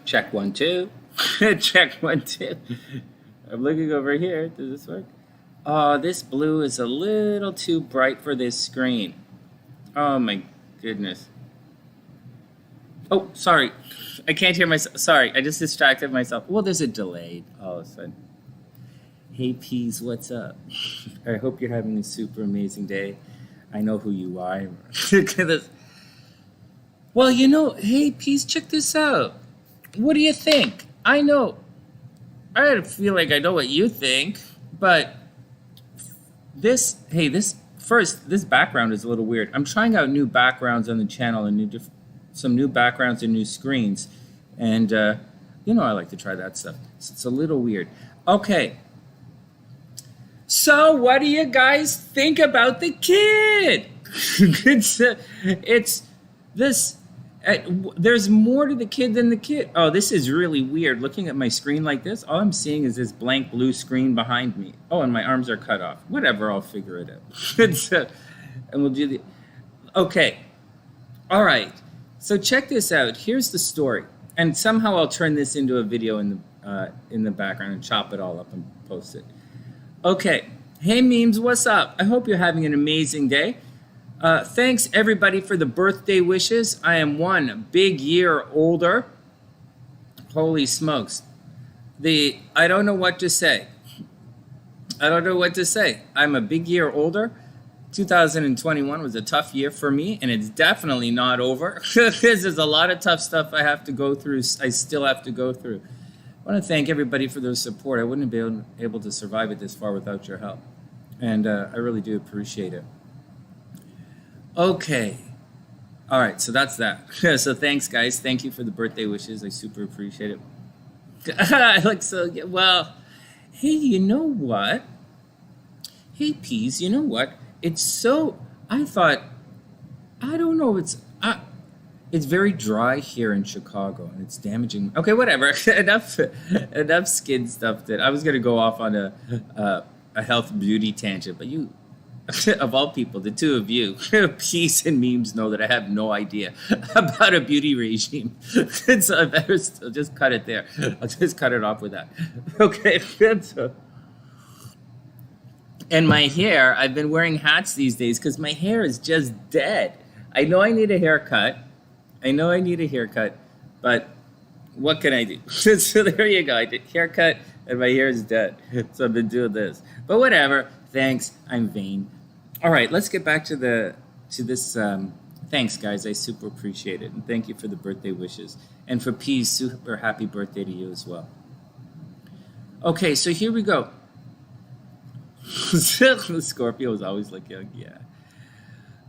Check 1, 2. Check 1, 2. I'm looking over here. Does this work? Oh, this blue is a little too bright for this screen. Oh my goodness. Oh, sorry. I can't hear myself. Sorry, I just distracted myself. Well, there's a delay all of a sudden. Hey, Peas, what's up? I hope you're having a super amazing day. I know who you are. Well, you know, hey, Peas, check this out. What do you think? I know. I feel like I know what you think, but this background is a little weird. I'm trying out new backgrounds on the channel and some new backgrounds and new screens. And, you know, I like to try that stuff. So it's a little weird. Okay. So what do you guys think about the kid? It's this. There's more to the kid than the kid. Oh, this is really weird. Looking at my screen like this, all I'm seeing is this blank blue screen behind me. Oh, and my arms are cut off. Whatever, I'll figure it out. And we'll do the... Okay. All right. So check this out. Here's the story. And somehow I'll turn this into a video in the background and chop it all up and post it. Okay. Hey, memes, what's up? I hope you're having an amazing day. Thanks, everybody, for the birthday wishes. I am 1 big year older. Holy smokes. I don't know what to say. I don't know what to say. I'm a big year older. 2021 was a tough year for me, and it's definitely not over. There's a lot of tough stuff I have to go through. I still have to go through. I want to thank everybody for their support. I wouldn't have been able to survive it this far without your help. And I really do appreciate it. Okay. All right, so that's that. So thanks, guys. Thank you for the birthday wishes. I super appreciate it. I look so good. Well, hey, you know what? Hey, Peas, you know what? It's so... I thought... I don't know. It's very dry here in Chicago, and it's damaging... Okay, whatever. enough skin stuff. That I was going to go off on a health beauty tangent, but you... Of all people, the two of you, Peas and memes, know that I have no idea about a beauty regime. So I better still just cut it there. I'll just cut it off with that. Okay. And my hair, I've been wearing hats these days because my hair is just dead. I know I need a haircut. But what can I do? So there you go. I did haircut and my hair is dead. So I've been doing this. But whatever. Thanks. I'm vain. All right, let's get back to this. Thanks, guys. I super appreciate it. And thank you for the birthday wishes. And for Peas, super happy birthday to you as well. Okay, so here we go. The Scorpio is always like, yeah.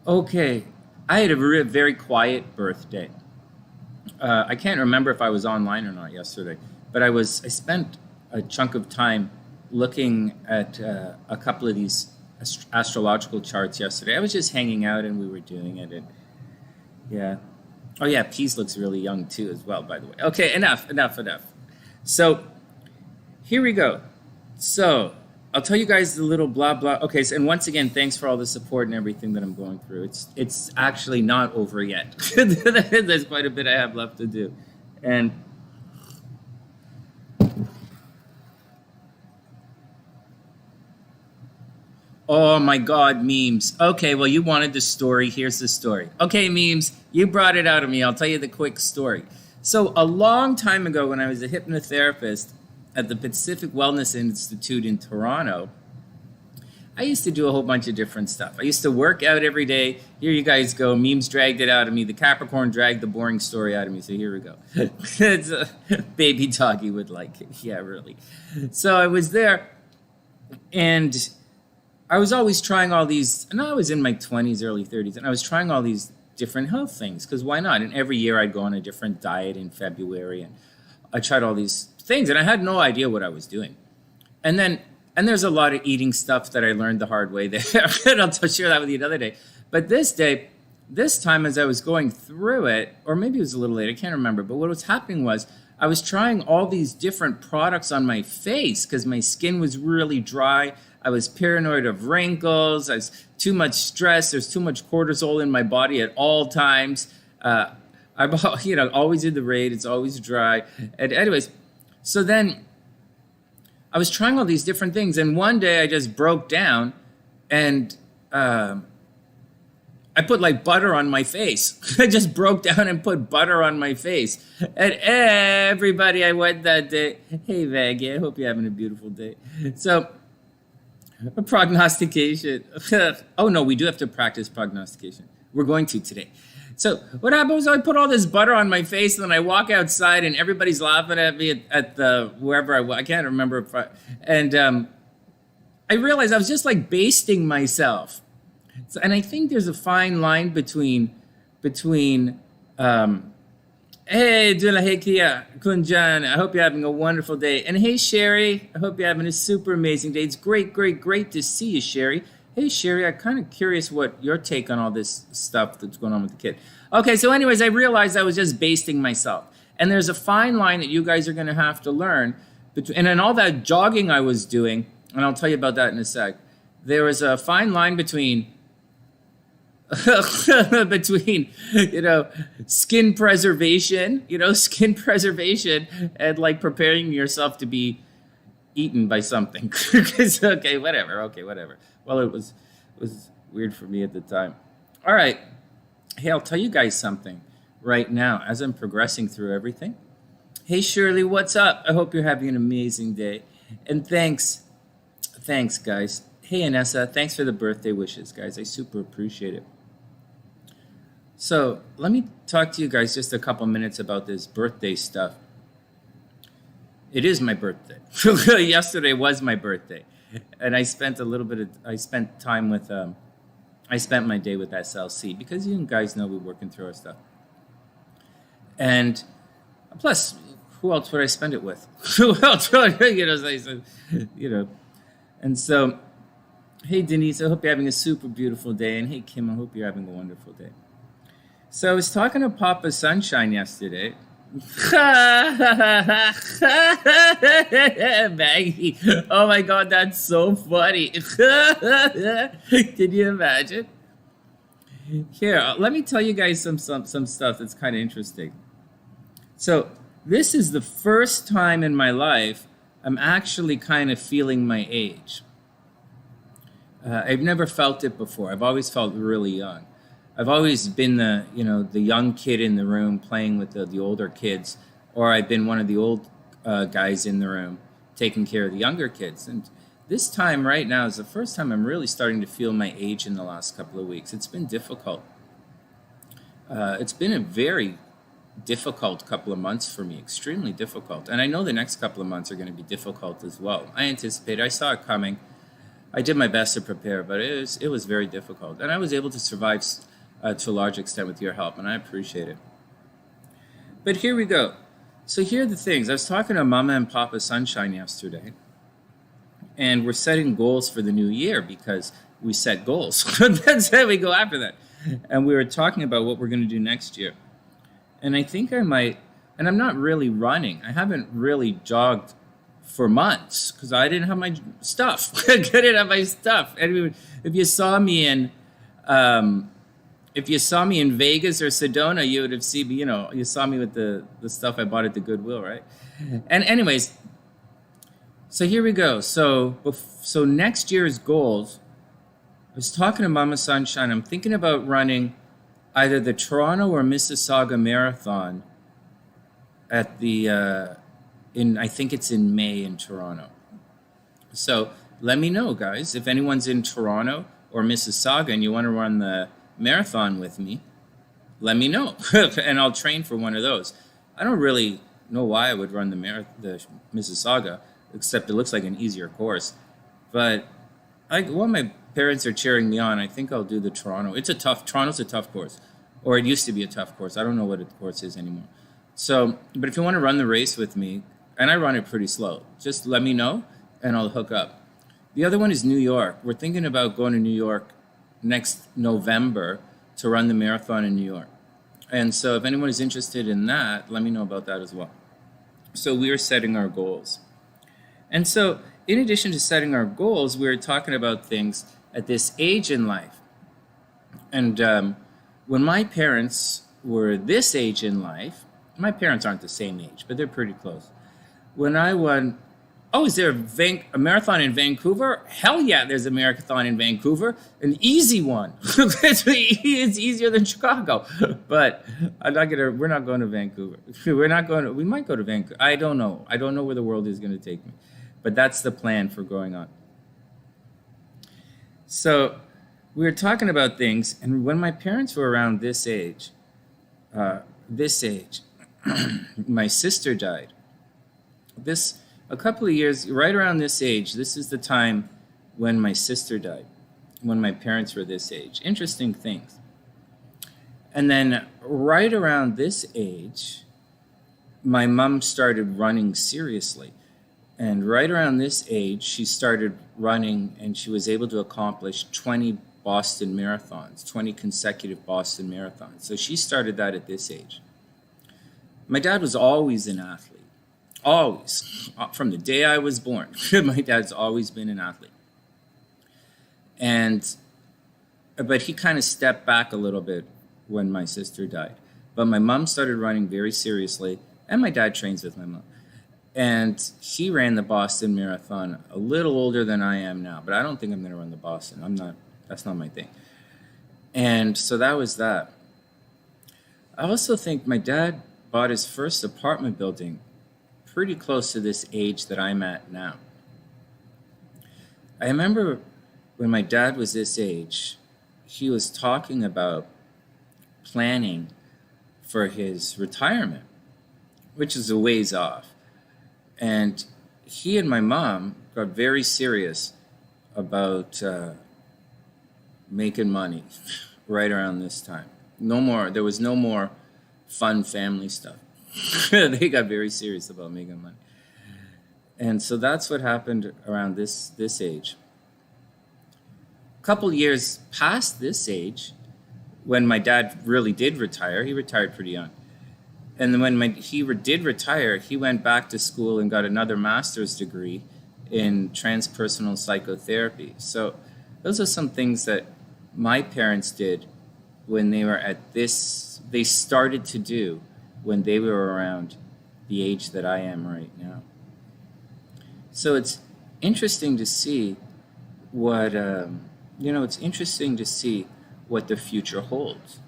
Okay, I had a very quiet birthday. I can't remember if I was online or not yesterday, but I spent a chunk of time looking at a couple of these astrological charts yesterday. I was just hanging out and we were doing it. And yeah. Oh yeah, Peas looks really young too as well, by the way. Okay, enough. So here we go. So I'll tell you guys the little blah blah. Okay, so, and once again, thanks for all the support and everything that I'm going through. It's actually not over yet. There's quite a bit I have left to do. And oh my God, memes. Okay, well, you wanted the story. Here's the story. Okay, memes, you brought it out of me. I'll tell you the quick story. So a long time ago when I was a hypnotherapist at the Pacific Wellness Institute in Toronto, I used to do a whole bunch of different stuff. I used to work out every day. Here you guys go. Memes dragged it out of me. The Capricorn dragged the boring story out of me. So here we go. It's a baby doggy would like it. Yeah, really. So I was there and I was always trying all these, and I was in my 20s, early 30s, and I was trying all these different health things, because why not? And every year I'd go on a different diet in February, and I tried all these things, and I had no idea what I was doing. And there's a lot of eating stuff that I learned the hard way there, and I'll share that with you another day. But this time as I was going through it, or maybe it was a little late, I can't remember, but what was happening was I was trying all these different products on my face because my skin was really dry. I was paranoid of wrinkles. I was too much stress. There's too much cortisol in my body at all times. I I'm, always in the rain. It's always dry. And anyways, so then I was trying all these different things. And one day I just broke down and I put like butter on my face. I just broke down and put butter on my face. And everybody I went that day, hey, Maggie, I hope you're having a beautiful day. So, a prognostication. Oh, no, we do have to practice prognostication. We're going to today. So, what happened was I put all this butter on my face, and then I walk outside, and everybody's laughing at me at the wherever I can't remember. I realized I was just like basting myself. So, and I think there's a fine line between hey, Dula, hey, Kia, Kunjan, I hope you're having a wonderful day. And hey, Sherry, I hope you're having a super amazing day. It's great to see you, Sherry. Hey, Sherry, I'm kind of curious what your take on all this stuff that's going on with the kid. Okay, so anyways, I realized I was just basting myself. And there's a fine line that you guys are going to have to learn. And in all that jogging I was doing, and I'll tell you about that in a sec, there was a fine line between skin preservation and like preparing yourself to be eaten by something. okay whatever. Well, it was weird for me at the time. All right, hey, I'll tell you guys something right now as I'm progressing through everything. Hey, Shirley, what's up? I hope you're having an amazing day. And thanks guys. Hey, Anessa, thanks for the birthday wishes, guys. I super appreciate it. So let me talk to you guys just a couple minutes about this birthday stuff. It is my birthday. Yesterday was my birthday. And I spent my day with SLC because you guys know we're working through our stuff. And plus, who else would I spend it with? Who else would And so, hey, Denise, I hope you're having a super beautiful day. And hey, Kim, I hope you're having a wonderful day. So I was talking to Papa Sunshine yesterday. Maggie, oh my God, that's so funny. Can you imagine? Here, let me tell you guys some stuff that's kind of interesting. So this is the first time in my life I'm actually kind of feeling my age. I've never felt it before. I've always felt really young. I've always been the young kid in the room playing with the older kids, or I've been one of the old guys in the room taking care of the younger kids. And this time right now is the first time I'm really starting to feel my age in the last couple of weeks. It's been difficult. It's been a very difficult couple of months for me, extremely difficult. And I know the next couple of months are going to be difficult as well. I saw it coming. I did my best to prepare, but it was very difficult. And I was able to survive to a large extent with your help, and I appreciate it. But here we go. So here are the things. I was talking to Mama and Papa Sunshine yesterday, and we're setting goals for the new year because we set goals. That's how we go after that. And we were talking about what we're going to do next year. And I think I might, and I'm not really running. I haven't really jogged for months because I didn't have my stuff. I didn't have my stuff. And if you saw me in Vegas or Sedona, you would have seen me, you saw me with the stuff I bought at the Goodwill, right? And anyways, so here we go. So next year's goals, I was talking to Mama Sunshine. I'm thinking about running either the Toronto or Mississauga Marathon at I think it's in May in Toronto. So let me know, guys, if anyone's in Toronto or Mississauga and you want to run the marathon with me, let me know, and I'll train for one of those. I don't really know why I would run the Mississauga, except it looks like an easier course. But my parents are cheering me on. I think I'll do the Toronto. Toronto's a tough course, or it used to be a tough course. I don't know what the course is anymore. So, but if you want to run the race with me, and I run it pretty slow, just let me know, and I'll hook up. The other one is New York. We're thinking about going to New York next November to run the marathon in New York. And so if anyone is interested in that, let me know about that as well. So we are setting our goals. And so in addition to setting our goals, we're talking about things at this age in life. And when my parents were this age in life, my parents aren't the same age, but they're pretty close. When I won, oh, is there a marathon in Vancouver? Hell yeah, there's a marathon in Vancouver, an easy one. It's easier than Chicago, but we're not going to Vancouver. We might go to Vancouver. I don't know where the world is going to take me, but that's the plan for going on. So we were talking about things, and when my parents were around this age, my sister died. A couple of years, right around this age, this is the time when my sister died, when my parents were this age. Interesting things. And then right around this age, my mom started running seriously. And right around this age, she started running, and she was able to accomplish 20 Boston marathons, 20 consecutive Boston marathons. So she started that at this age. My dad was always an athlete. Always. From the day I was born, my dad's always been an athlete. But he kind of stepped back a little bit when my sister died. But my mom started running very seriously, and my dad trains with my mom. And he ran the Boston Marathon a little older than I am now, but I don't think I'm going to run the Boston. That's not my thing. And so that was that. I also think my dad bought his first apartment building pretty close to this age that I'm at now. I remember when my dad was this age, he was talking about planning for his retirement, which is a ways off. And he and my mom got very serious about making money right around this time. There was no more fun family stuff. They got very serious about making money. And so that's what happened around this age. A couple years past this age, when my dad really did retire, he retired pretty young. And then when he did retire, he went back to school and got another master's degree in transpersonal psychotherapy. So those are some things that my parents did when they were they started to do when they were around the age that I am right now. So it's interesting to see what, it's interesting to see what the future holds.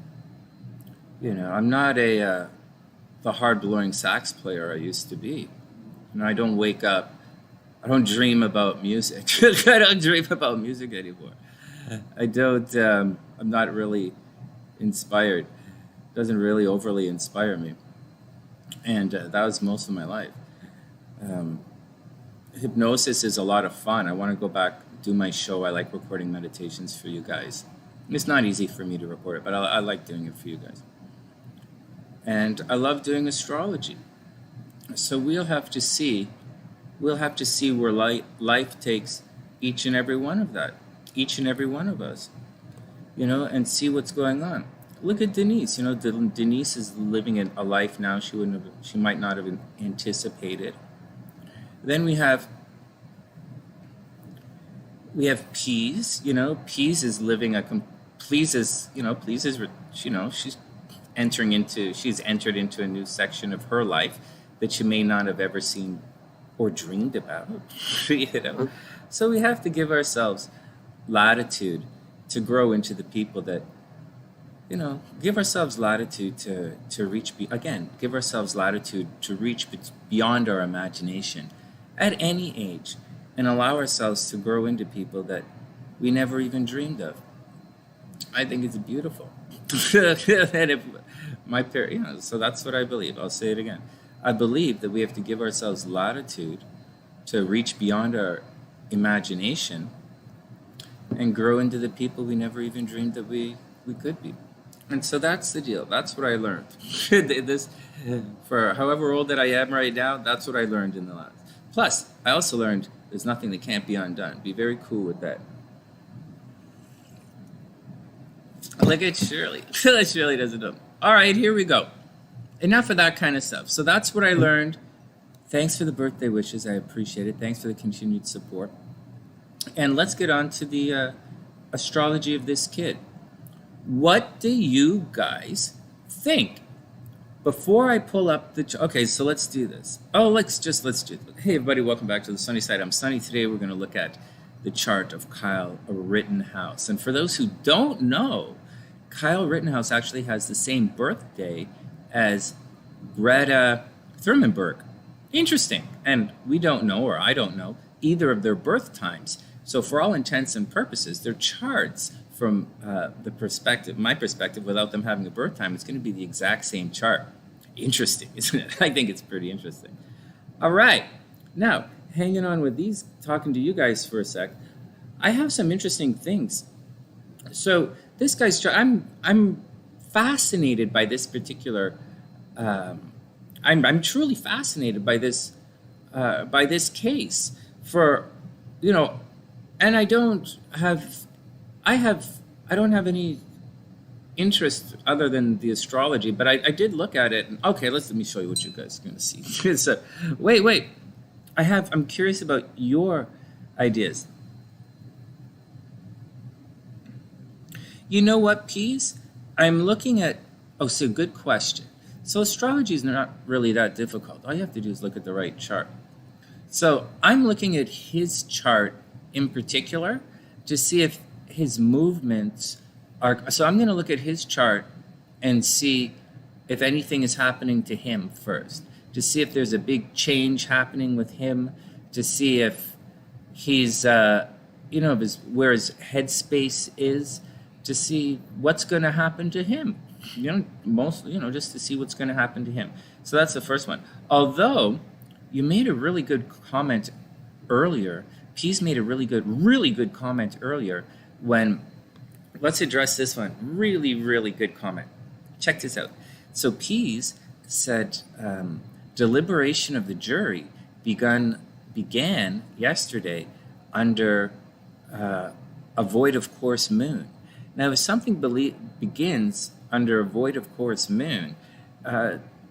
I'm not the hard-blowing sax player I used to be. I don't wake up, I don't dream about music. I don't dream about music anymore. I'm not really inspired. It doesn't really overly inspire me. And that was most of my life. Hypnosis is a lot of fun. I want to go back, do my show. I like recording meditations for you guys. It's not easy for me to record it, but I like doing it for you guys. And I love doing astrology. So we'll have to see where life takes each and every one of us, and see what's going on. Look at Denise. Denise is living a life now she might not have anticipated. Then we have Peas. Peas is living she's entered into a new section of her life that she may not have ever seen or dreamed about. So we have to give ourselves latitude to grow into the people that, give ourselves latitude to reach, give ourselves latitude to reach beyond our imagination at any age, and allow ourselves to grow into people that we never even dreamed of. I think it's beautiful. And if my parents, so that's what I believe. I'll say it again. I believe that we have to give ourselves latitude to reach beyond our imagination and grow into the people we never even dreamed that we could be. And so that's the deal. That's what I learned. For however old that I am right now, that's what I learned in the last. Plus, I also learned there's nothing that can't be undone. Be very cool with that. Look at Shirley. Shirley doesn't know. All right, here we go. Enough of that kind of stuff. So that's what I learned. Thanks for the birthday wishes. I appreciate it. Thanks for the continued support. And let's get on to the astrology of this kid. What do you guys think before I pull up the okay, so let's do this. Oh, let's do this. Hey everybody, welcome back to the Sunny Side. I'm Sonny. Today we're going to look at the chart of Kyle Rittenhouse. And for those who don't know, Kyle Rittenhouse actually has the same birthday as Greta Thunberg. Interesting. And we don't know, or I don't know, either of their birth times. So for all intents and purposes, their charts from my perspective, without them having a birth time, it's going to be the exact same chart. Interesting, isn't it? I think it's pretty interesting. All right. Now, hanging on with these, talking to you guys for a sec, I have some interesting things. So this guy's chart, I'm fascinated by this particular. I'm truly fascinated by this case for, and I don't have any interest other than the astrology, but I did look at it. And, okay, let me show you what you guys are going to see. So, wait. I'm curious about your ideas. You know what, Peas? I'm looking at, so good question. So astrology is not really that difficult. All you have to do is look at the right chart. So I'm looking at his chart in particular to see if his movements are, so I'm going to look at his chart and see if anything is happening to him first, to see if there's a big change happening with him, to see if he's, where his headspace is, to see what's going to happen to him, just to see what's going to happen to him. So that's the first one. Although you made a really good comment earlier, Pease made a really good comment earlier when, let's address this one. Really, really good comment. Check this out. So Pease said, deliberation of the jury began yesterday under a void of course moon. Now, if something begins under a void of course moon,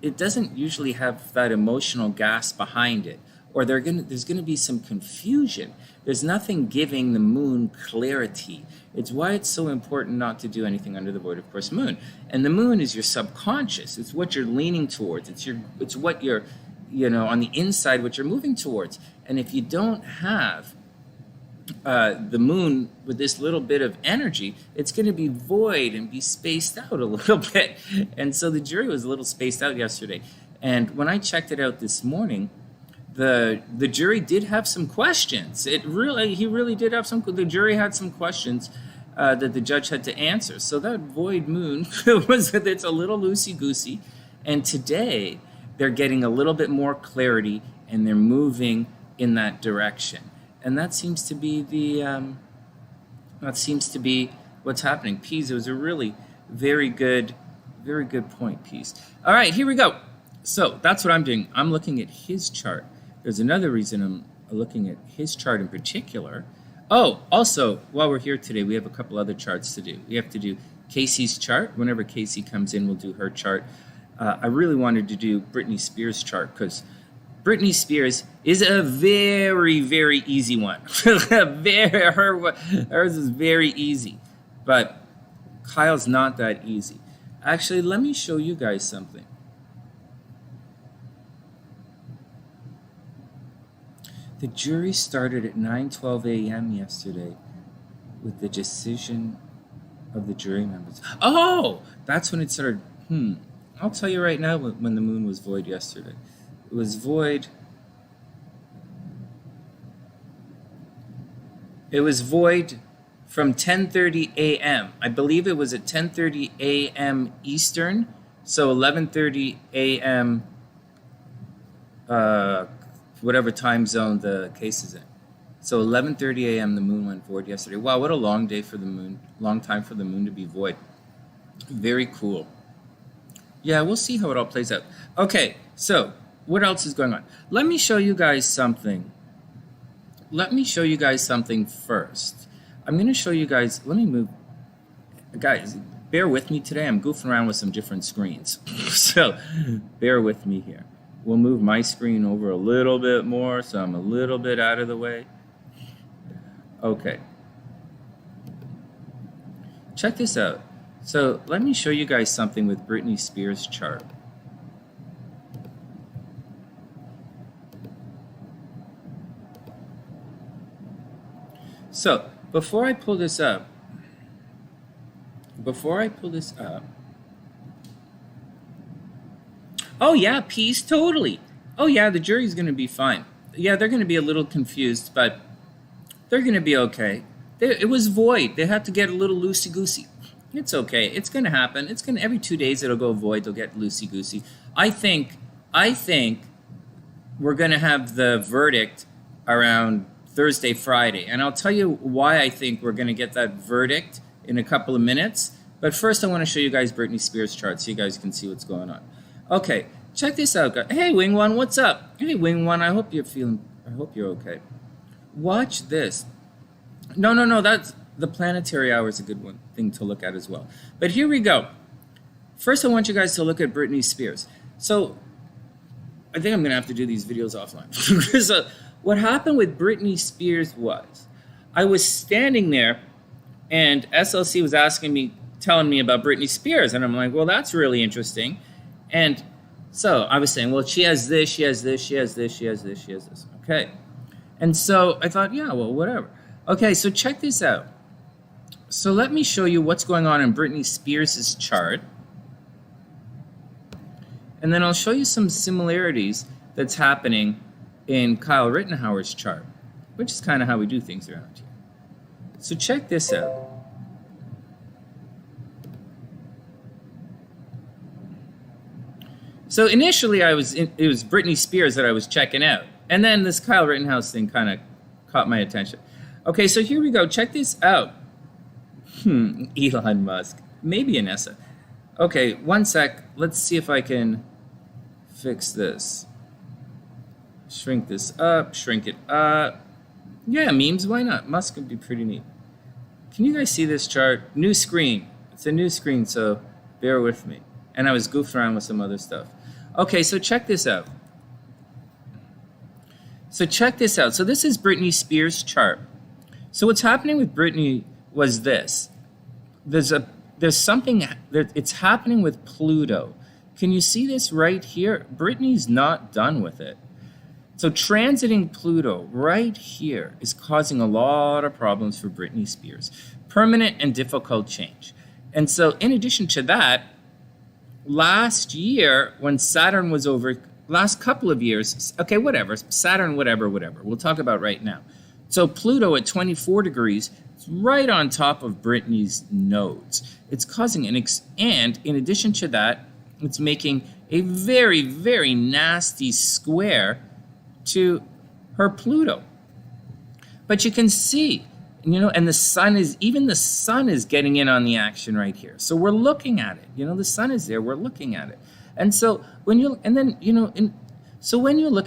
it doesn't usually have that emotional gas behind it, or there's going to be some confusion. There's nothing giving the moon clarity. It's why it's so important not to do anything under the void of course moon. And the moon is your subconscious. It's what you're leaning towards. It's what you're, on the inside, what you're moving towards. And if you don't have the moon with this little bit of energy, it's going to be void and be spaced out a little bit. And so the jury was a little spaced out yesterday. And when I checked it out this morning, the jury did have some questions. He really did have some. The jury had some questions that the judge had to answer. So that void moon it's a little loosey goosey. And today they're getting a little bit more clarity and they're moving in that direction. And that seems to be what's happening. Pease, it was a really very good point, Pease. All right, here we go. So that's what I'm doing. I'm looking at his chart. There's another reason I'm looking at his chart in particular. Oh, also, while we're here today, we have a couple other charts to do. We have to do Casey's chart. Whenever Casey comes in, we'll do her chart. I really wanted to do Britney Spears' chart because Britney Spears is a very, very easy one. Hers is very easy. But Kyle's not that easy. Actually, let me show you guys something. The jury started at 9:12 a.m. yesterday with the decision of the jury members. Oh, that's when it started. I'll tell you right now when the moon was void yesterday. It was void. It was void from 10:30 a.m. I believe it was at 10:30 a.m. Eastern, so 11:30 a.m. Whatever time zone the case is in. So 11:30 a.m. the moon went void yesterday. Wow, what a long day for the moon. Long time for the moon to be void. Very cool. Yeah, we'll see how it all plays out. Okay, so what else is going on? Let me show you guys something. First. I'm going to show you guys, let me move. Guys, bear with me today. I'm goofing around with some different screens. So bear with me here. We'll move my screen over a little bit more so I'm a little bit out of the way. Okay. Check this out. So let me show you guys something with Britney Spears' chart. So before I pull this up, oh yeah, peace, totally. Oh yeah, the jury's going to be fine. Yeah, they're going to be a little confused, but they're going to be okay. It was void. They had to get a little loosey-goosey. It's okay. It's going to happen. It's going to, every 2 days it'll go void. They'll get loosey-goosey. I think we're going to have the verdict around Thursday, Friday. And I'll tell you why I think we're going to get that verdict in a couple of minutes. But first I want to show you guys Britney Spears' chart so you guys can see what's going on. Okay, check this out, guys. Hey, Wing One, what's up? Hey, Wing One, I hope you're okay. Watch this. No, that's the planetary hour is a good thing to look at as well. But here we go. First, I want you guys to look at Britney Spears. So, I think I'm going to have to do these videos offline. So, what happened with Britney Spears was, I was standing there, and SLC was telling me about Britney Spears, and I'm like, well, that's really interesting. And so I was saying, well, she has this, she has this, she has this, she has this, she has this. Okay. And so I thought, yeah, well, whatever. Okay, so check this out. So let me show you what's going on in Britney Spears' chart. And then I'll show you some similarities that's happening in Kyle Rittenhouse's chart, which is kind of how we do things around here. So check this out. So initially it was Britney Spears that I was checking out. And then this Kyle Rittenhouse thing kind of caught my attention. Okay, so here we go. Check this out. Elon Musk. Maybe Anessa. Okay, one sec. Let's see if I can fix this. Shrink this up, shrink it up. Yeah, memes, why not? Musk would be pretty neat. Can you guys see this chart? New screen. It's a new screen, so bear with me. And I was goofed around with some other stuff. Okay, so check this out. So this is Britney Spears' chart. So what's happening with Britney was this. There's something it's happening with Pluto. Can you see this right here? Britney's not done with it. So transiting Pluto right here is causing a lot of problems for Britney Spears. Permanent and difficult change. And so in addition to that, last year when Saturn was over, last couple of years, okay, whatever, Saturn, whatever, we'll talk about right now. So Pluto at 24 degrees, it's right on top of Britney's nodes. It's causing and in addition to that, it's making a very, very nasty square to her Pluto. But you can see, and the sun is getting in on the action right here. So we're looking at it. The sun is there, we're looking at it. And so when you look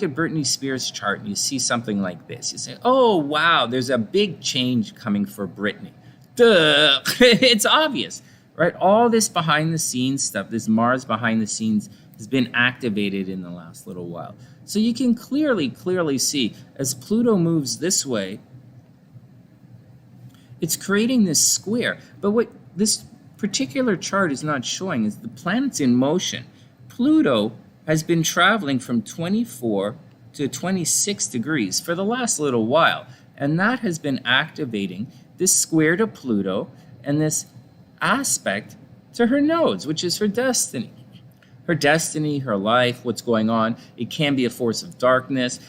at Britney Spears' chart and you see something like this, you say, oh, wow, there's a big change coming for Britney. Duh, it's obvious, right? All this behind the scenes stuff, this Mars behind the scenes has been activated in the last little while. So you can clearly see as Pluto moves this way, it's creating this square. But what this particular chart is not showing is the planet's in motion. Pluto has been traveling from 24 to 26 degrees for the last little while. And that has been activating this square to Pluto and this aspect to her nodes, which is her destiny. Her destiny, her life, what's going on. It can be a force of darkness,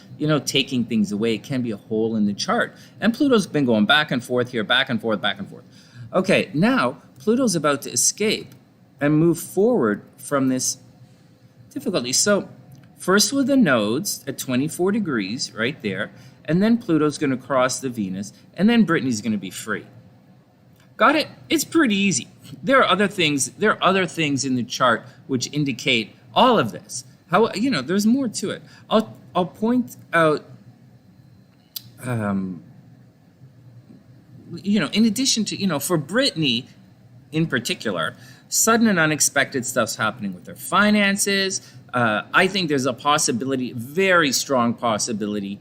taking things away. It can be a hole in the chart. And Pluto's been going back and forth here, back and forth, back and forth. Okay, now Pluto's about to escape and move forward from this difficulty. So first with the nodes at 24 degrees right there, and then Pluto's going to cross the Venus, and then Britney's going to be free. Got it? It's pretty easy. There are other things in the chart which indicate all of this. How there's more to it. I'll point out in addition to, for Britney in particular, sudden and unexpected stuff's happening with her finances. I think there's a possibility, very strong possibility,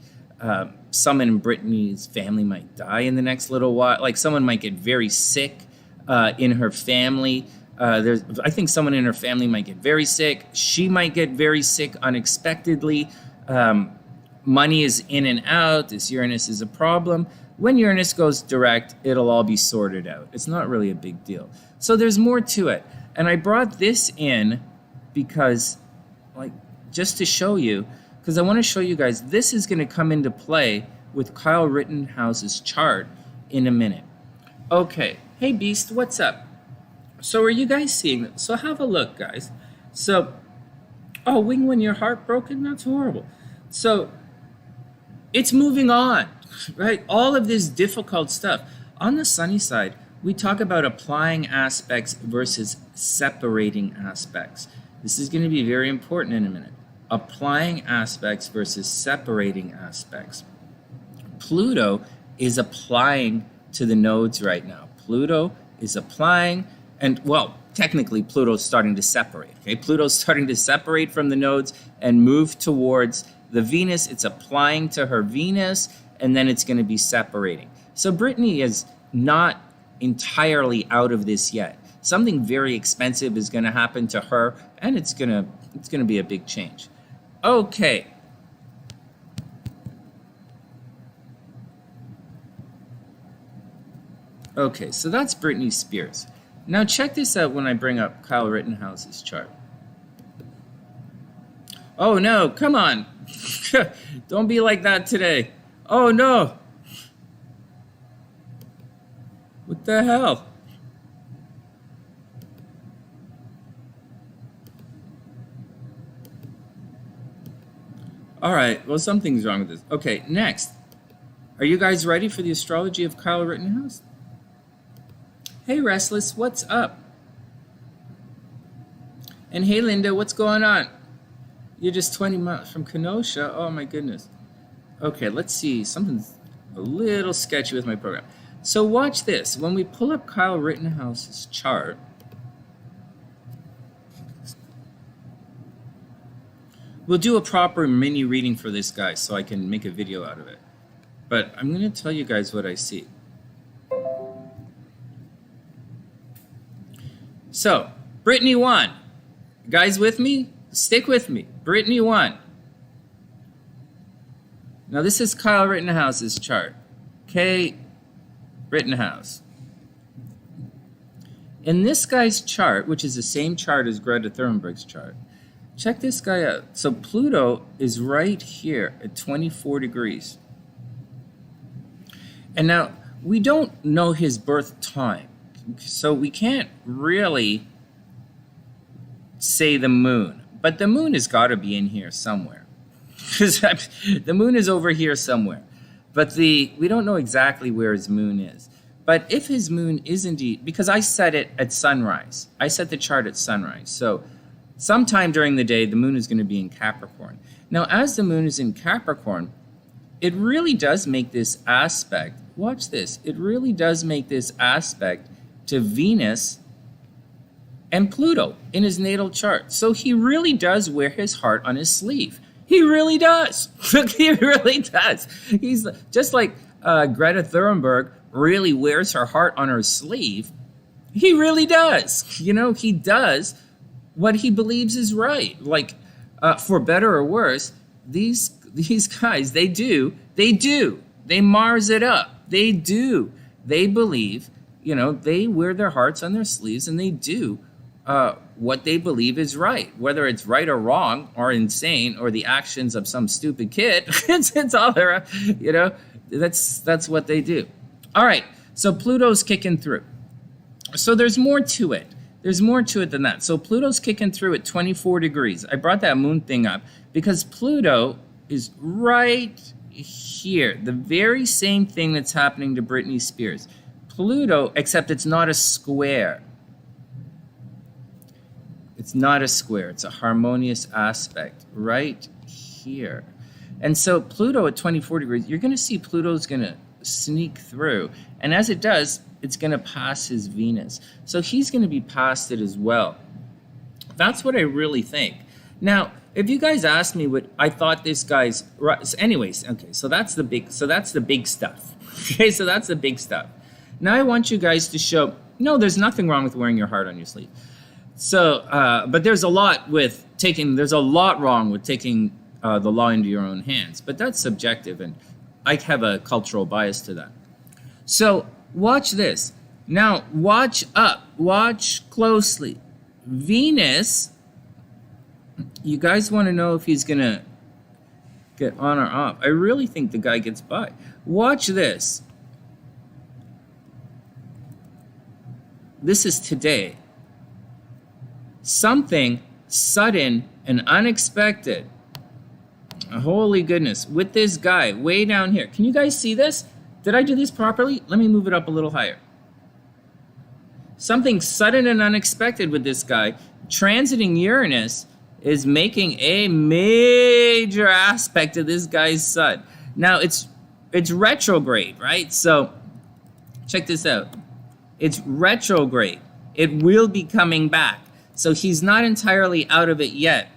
someone in Britney's family might die in the next little while. Like someone might get very sick. in her family. I think someone in her family might get very sick. She might get very sick unexpectedly. Money is in and out. This Uranus is a problem. When Uranus goes direct, it'll all be sorted out. It's not really a big deal. So there's more to it. And I brought this in because, like, just to show you, because I want to show you guys, this is going to come into play with Kyle Rittenhouse's chart in a minute. Okay. Hey, Beast, what's up? So are you guys seeing that? So have a look, guys. So, oh, Wing, when you're heartbroken? That's horrible. So it's moving on, right? All of this difficult stuff. On the sunny side, we talk about applying aspects versus separating aspects. This is going to be very important in a minute. Applying aspects versus separating aspects. Pluto is applying to the nodes right now. Pluto is applying, and well, technically Pluto's starting to separate. Okay, Pluto's starting to separate from the nodes and move towards the Venus. It's applying to her Venus, and then it's going to be separating. So Britney is not entirely out of this yet. Something very expensive is going to happen to her, and it's going to be a big change. Okay. Okay, so that's Britney Spears. Now check this out when I bring up Kyle Rittenhouse's chart. Oh no, come on. Don't be like that today. Oh no. What the hell? All right, well, something's wrong with this. Okay, next. Are you guys ready for the astrology of Kyle Rittenhouse? Hey, Restless, what's up? And hey, Linda, what's going on? You're just 20 miles from Kenosha? Oh, my goodness. Okay, let's see. Something's a little sketchy with my program. So watch this. When we pull up Kyle Rittenhouse's chart, we'll do a proper mini reading for this guy so I can make a video out of it. But I'm going to tell you guys what I see. So, Britney won. You guys with me? Stick with me. Britney won. Now, this is Kyle Rittenhouse's chart. K. Rittenhouse. In this guy's chart, which is the same chart as Greta Thunberg's chart, check this guy out. So Pluto is right here at 24 degrees. And now, we don't know his birth time. So we can't really say the moon. But the moon has got to be in here somewhere. Because the moon is over here somewhere. But we don't know exactly where his moon is. But if his moon is indeed, because I set it at sunrise. I set the chart at sunrise. So sometime during the day, the moon is going to be in Capricorn. Now, as the moon is in Capricorn, it really does make this aspect, watch this, it really does make this aspect to Venus and Pluto in his natal chart. So he really does wear his heart on his sleeve. He really does. He really does. He's just like Greta Thunberg really wears her heart on her sleeve. He really does. You know, he does what he believes is right. Like, for better or worse, these guys, they Mars it up. They do. They believe, you know, they wear their hearts on their sleeves, and they do what they believe is right. Whether it's right or wrong or insane or the actions of some stupid kid, it's all there, you know, that's what they do. All right, so Pluto's kicking through. So there's more to it. There's more to it than that. So Pluto's kicking through at 24 degrees. I brought that moon thing up because Pluto is right here. The very same thing that's happening to Britney Spears. Pluto, except it's not a square. It's not a square. It's a harmonious aspect right here. And so Pluto at 24 degrees, you're going to see Pluto's going to sneak through. And as it does, it's going to pass his Venus. So he's going to be past it as well. That's what I really think. Now, if you guys ask me what I thought this guy's... Anyways, okay, so that's the big stuff. Okay, so that's the big stuff. Now I want you guys to show No, there's nothing wrong with wearing your heart on your sleeve. So, but there's a lot wrong with taking the law into your own hands. But that's subjective, and I have a cultural bias to that. So watch this. Now, watch up. Watch closely. Venus, you guys want to know if he's going to get on or off. I really think the guy gets by. Watch this. This is today. Something sudden and unexpected. Holy goodness. With this guy way down here. Can you guys see this? Did I do this properly? Let me move it up a little higher. Something sudden and unexpected with this guy. Transiting Uranus is making a major aspect of this guy's sun. Now, it's retrograde, right? So, check this out. It's retrograde. It will be coming back. So, he's not entirely out of it yet.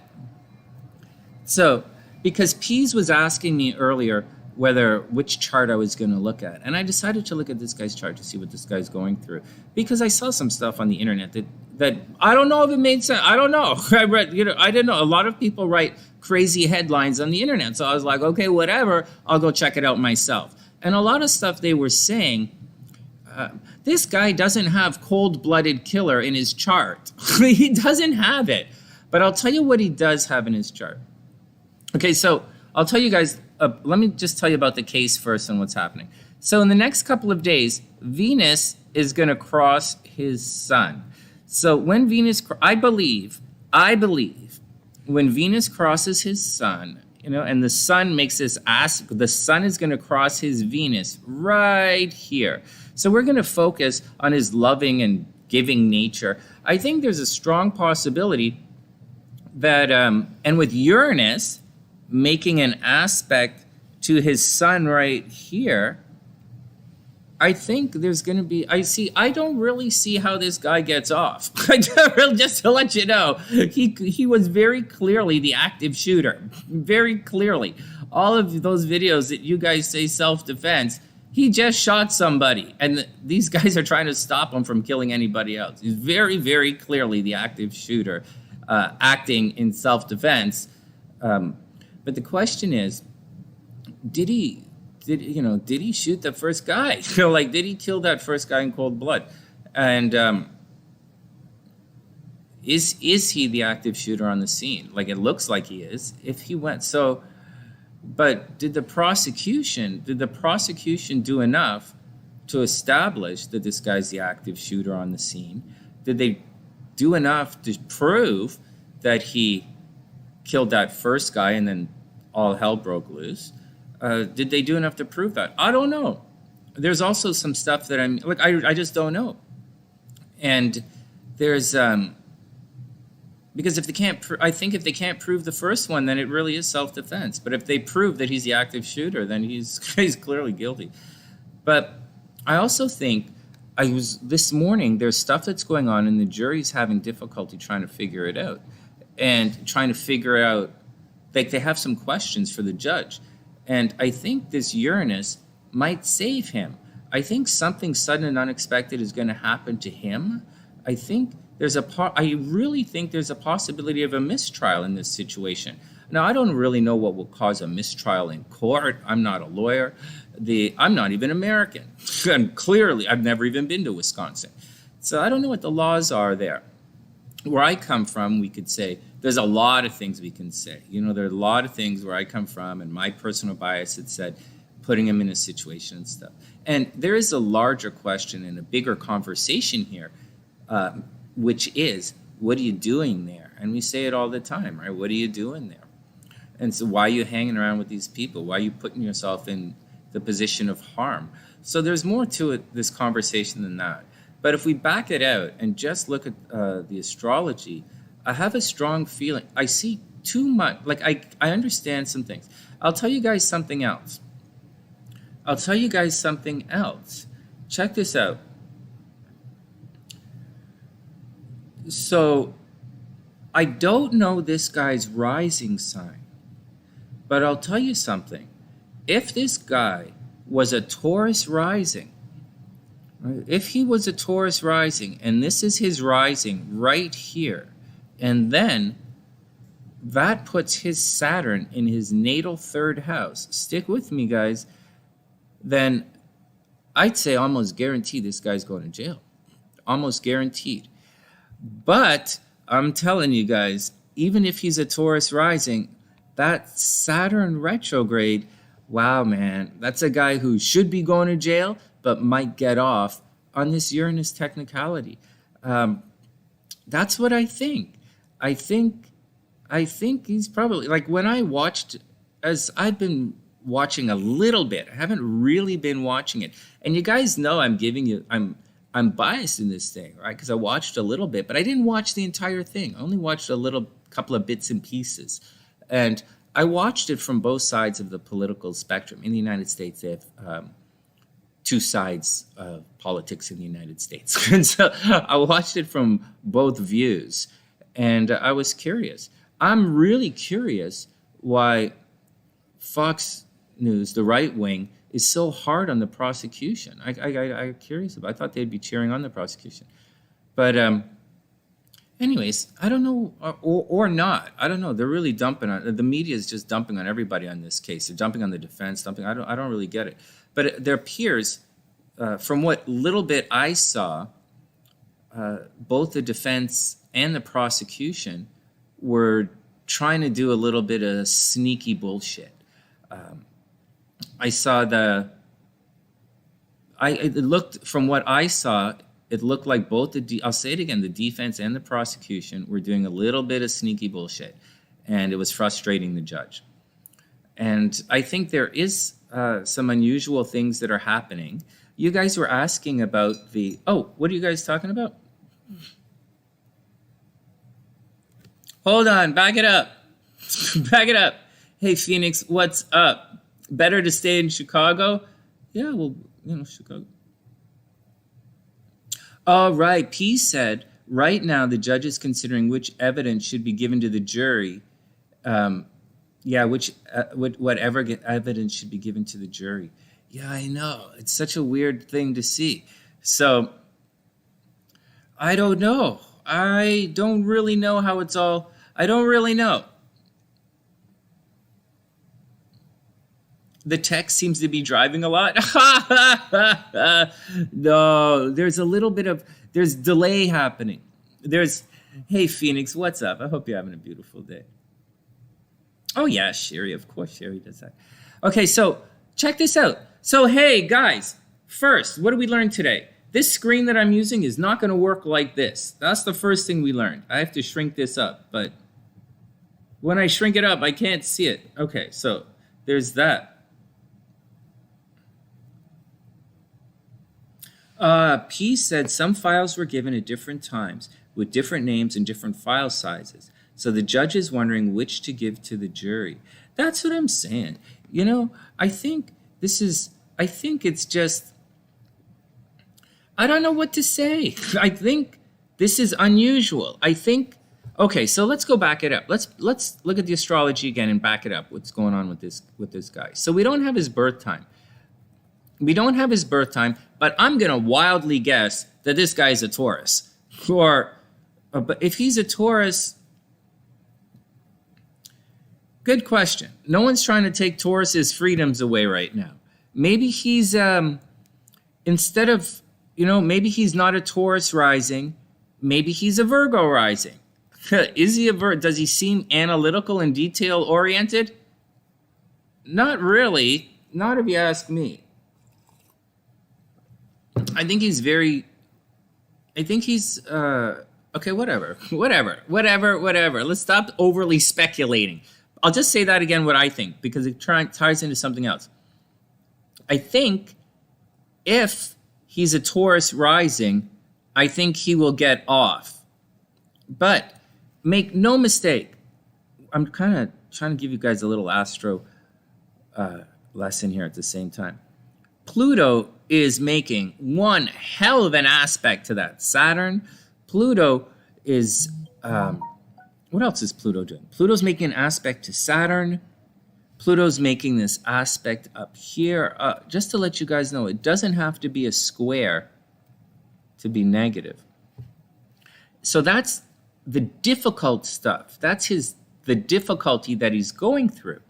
So, because Pease was asking me earlier which chart I was going to look at. And I decided to look at this guy's chart to see what this guy's going through. Because I saw some stuff on the internet that I don't know if it made sense. I don't know. I didn't know. A lot of people write crazy headlines on the internet. So I was like, okay, whatever. I'll go check it out myself. And a lot of stuff they were saying, this guy doesn't have cold-blooded killer in his chart. He doesn't have it. But I'll tell you what he does have in his chart. Okay, so I'll tell you guys, let me just tell you about the case first and what's happening. So in the next couple of days, Venus is going to cross his sun. So when Venus, I believe, when Venus crosses his sun, and the sun makes this the sun is going to cross his Venus right here. So we're going to focus on his loving and giving nature. I think there's a strong possibility that, and with Uranus making an aspect to his sun right here, I think there's going to be, I don't really see how this guy gets off. Just to let you know, he was very clearly the active shooter. Very clearly. All of those videos that you guys say self-defense, he just shot somebody. And these guys are trying to stop him from killing anybody else. He's very, very clearly the active shooter, acting in self-defense. But the question is, did he shoot the first guy? Did he kill that first guy in cold blood? And is he the active shooter on the scene? It looks like he is. If he went so, but did the prosecution do enough to establish that this guy's the active shooter on the scene? Did they do enough to prove that he killed that first guy and then all hell broke loose? Did they do enough to prove that? I don't know. There's also some stuff that I just don't know. And there's because if they can't, I think if they can't prove the first one, then it really is self-defense. But if they prove that he's the active shooter, then he's clearly guilty. But I also think this morning, there's stuff that's going on, and the jury's having difficulty trying to figure it out, and trying to figure out. They have some questions for the judge. And I think this Uranus might save him. I think something sudden and unexpected is going to happen to him. I really think there's a possibility of a mistrial in this situation. Now, I don't really know what will cause a mistrial in court. I'm not a lawyer. I'm not even American. And clearly, I've never even been to Wisconsin. So I don't know what the laws are there. Where I come from, we could say, there's a lot of things we can say. There are a lot of things where I come from, and my personal bias had said putting him in a situation and stuff. And there is a larger question and a bigger conversation here, which is, what are you doing there? And we say it all the time, right? What are you doing there? And so why are you hanging around with these people? Why are you putting yourself in the position of harm? So there's more to it, this conversation, than that. But if we back it out and just look at the astrology, I have a strong feeling. I see too much. I understand some things. I'll tell you guys something else. Check this out. So I don't know this guy's rising sign, but I'll tell you something. If this guy was a Taurus rising, Right? If he was a Taurus rising, and this is his rising right here, and then that puts his Saturn in his natal 3rd house. Stick with me, guys. Then I'd say almost guaranteed this guy's going to jail. Almost guaranteed. But I'm telling you guys, even if he's a Taurus rising, that Saturn retrograde, wow, man, that's a guy who should be going to jail, but might get off on this Uranus technicality. That's what I think. I think he's probably, like, when I watched, as I've been watching a little bit, I haven't really been watching it. And you guys know I'm biased in this thing, right? Because I watched a little bit, but I didn't watch the entire thing. I only watched a couple of bits and pieces. And I watched it from both sides of the political spectrum. In the United States, they have 2 sides of politics in the United States. And so I watched it from both views. And I was curious. I'm really curious why Fox News, the right wing, is so hard on the prosecution. I'm curious about. I thought they'd be cheering on the prosecution, but anyways, I don't know, or not. I don't know. They're really dumping on the media is just dumping on everybody on this case. They're dumping on the defense. Dumping. I don't really get it. But it appears, from what little bit I saw, both the defense and the prosecution were trying to do a little bit of sneaky bullshit. I saw it looked, from what I saw, it looked like both I'll say it again, the defense and the prosecution were doing a little bit of sneaky bullshit, and it was frustrating the judge. And I think there is some unusual things that are happening. You guys were asking about what are you guys talking about? Hold on, back it up. Back it up. Hey, Phoenix, what's up? Better to stay in Chicago? Yeah, well, Chicago. All right, P said, right now the judge is considering which evidence should be given to the jury. Whatever evidence should be given to the jury. Yeah, I know. It's such a weird thing to see. So, I don't know. I don't really know how it's all... I don't really know. The tech seems to be driving a lot. No, there's a little bit of... There's delay happening. Hey, Phoenix, what's up? I hope you're having a beautiful day. Oh, yeah, Sherry. Of course, Sherry does that. Okay, so check this out. So, hey, guys, first, what did we learn today? This screen that I'm using is not going to work like this. That's the first thing we learned. I have to shrink this up, but when I shrink it up, I can't see it. Okay, so there's that. P said some files were given at different times with different names and different file sizes. So the judge is wondering which to give to the jury. That's what I'm saying. I think it's just, I don't know what to say. I think this is unusual. Okay, so let's go back it up. Let's look at the astrology again and back it up. What's going on with this guy? So we don't have his birth time. But I'm going to wildly guess that this guy is a Taurus. But if he's a Taurus, good question. No one's trying to take Taurus's freedoms away right now. Maybe he's, instead of, maybe he's not a Taurus rising. Maybe he's a Virgo rising. Is he a Virgo? Does he seem analytical and detail oriented? Not really. Not if you ask me. I think he's okay, whatever. Let's stop overly speculating. I'll just say that again, what I think, because it ties into something else. I think if he's a Taurus rising, I think he will get off. But make no mistake, I'm kind of trying to give you guys a little astro lesson here at the same time. Pluto is making one hell of an aspect to that Saturn. Pluto is, what else is Pluto doing? Pluto's making an aspect to Saturn. Pluto's making this aspect up here. Just to let you guys know, it doesn't have to be a square to be negative. So that's the difficult stuff. That's the difficulty that he's going through.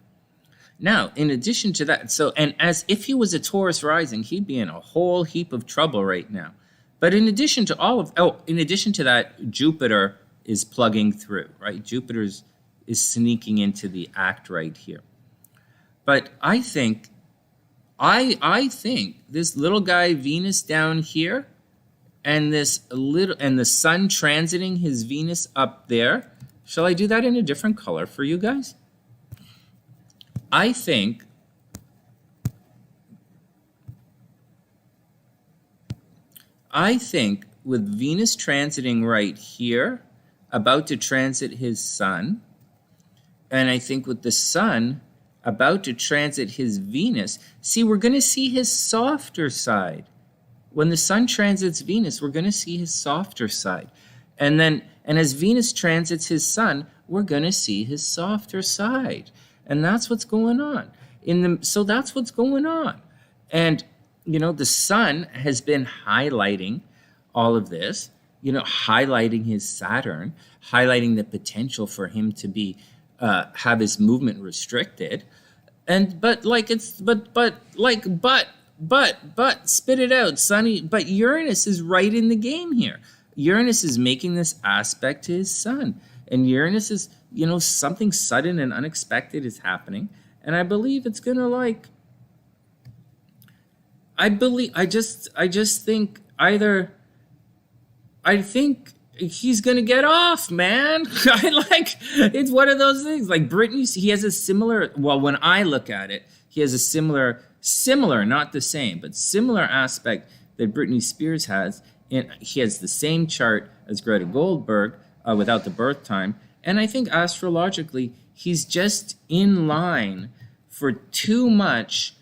Now, in addition to that, and as if he was a Taurus rising, he'd be in a whole heap of trouble right now. But in addition to that, Jupiter is plugging through, right? Jupiter is sneaking into the act right here. But I think this little guy Venus down here, and the sun transiting his Venus up there. Shall I do that in a different color for you guys? I think with Venus transiting right here, about to transit his sun, and I think with the sun about to transit his Venus, see, we're going to see his softer side. When the sun transits Venus, we're going to see his softer side. And as Venus transits his sun, we're going to see his softer side. And that's what's going on. So that's what's going on. And, the sun has been highlighting all of this, highlighting his Saturn, highlighting the potential for him to have his movement restricted. But spit it out, Sonny. But Uranus is right in the game here. Uranus is making this aspect to his sun. And Uranus is, something sudden and unexpected is happening. And I believe it's going to I think he's going to get off, man. It's one of those things. Like Britney, he has a similar, when I look at it, he has a similar, not the same, but similar aspect that Britney Spears has. And he has the same chart as Greta Goldberg without the birth time. And I think astrologically, he's just in line for too much,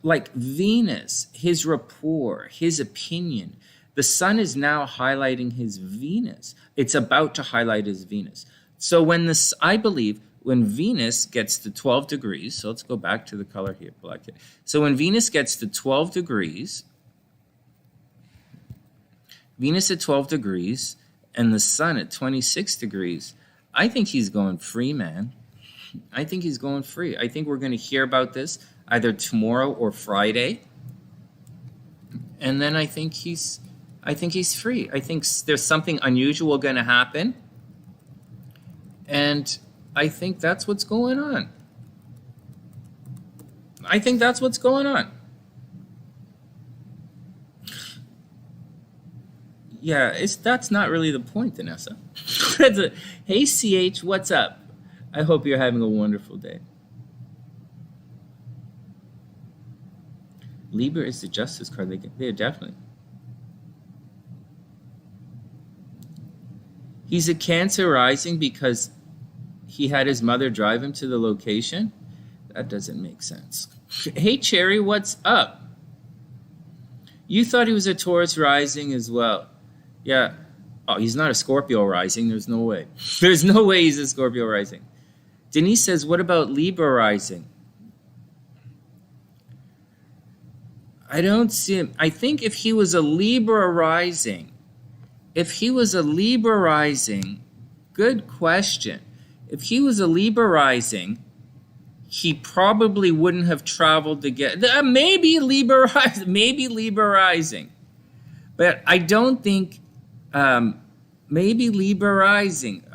Venus, his rapport, his opinion. The sun is now highlighting his Venus. It's about to highlight his Venus. So I believe when Venus gets to 12 degrees, so let's go back to the color here, black here. So when Venus gets to 12 degrees, Venus at 12 degrees and the sun at 26 degrees, I think he's going free, man. I think he's going free. I think we're going to hear about this either tomorrow or Friday. And then I think he's free. I think there's something unusual going to happen. And I think that's what's going on. Yeah, that's not really the point, Vanessa. Hey, CH, what's up? I hope you're having a wonderful day. Libra is the justice card. They're definitely. He's a Cancer rising because he had his mother drive him to the location? That doesn't make sense. Hey, Cherry, what's up? You thought he was a Taurus rising as well. Yeah. Oh, he's not a Scorpio rising. There's no way. There's no way he's a Scorpio rising. Denise says, what about Libra rising? I don't see him. I think if he was a Libra rising, good question. If he was a Libra rising, he probably wouldn't have traveled to get, maybe Libra rising. But I don't think, maybe Libra rising,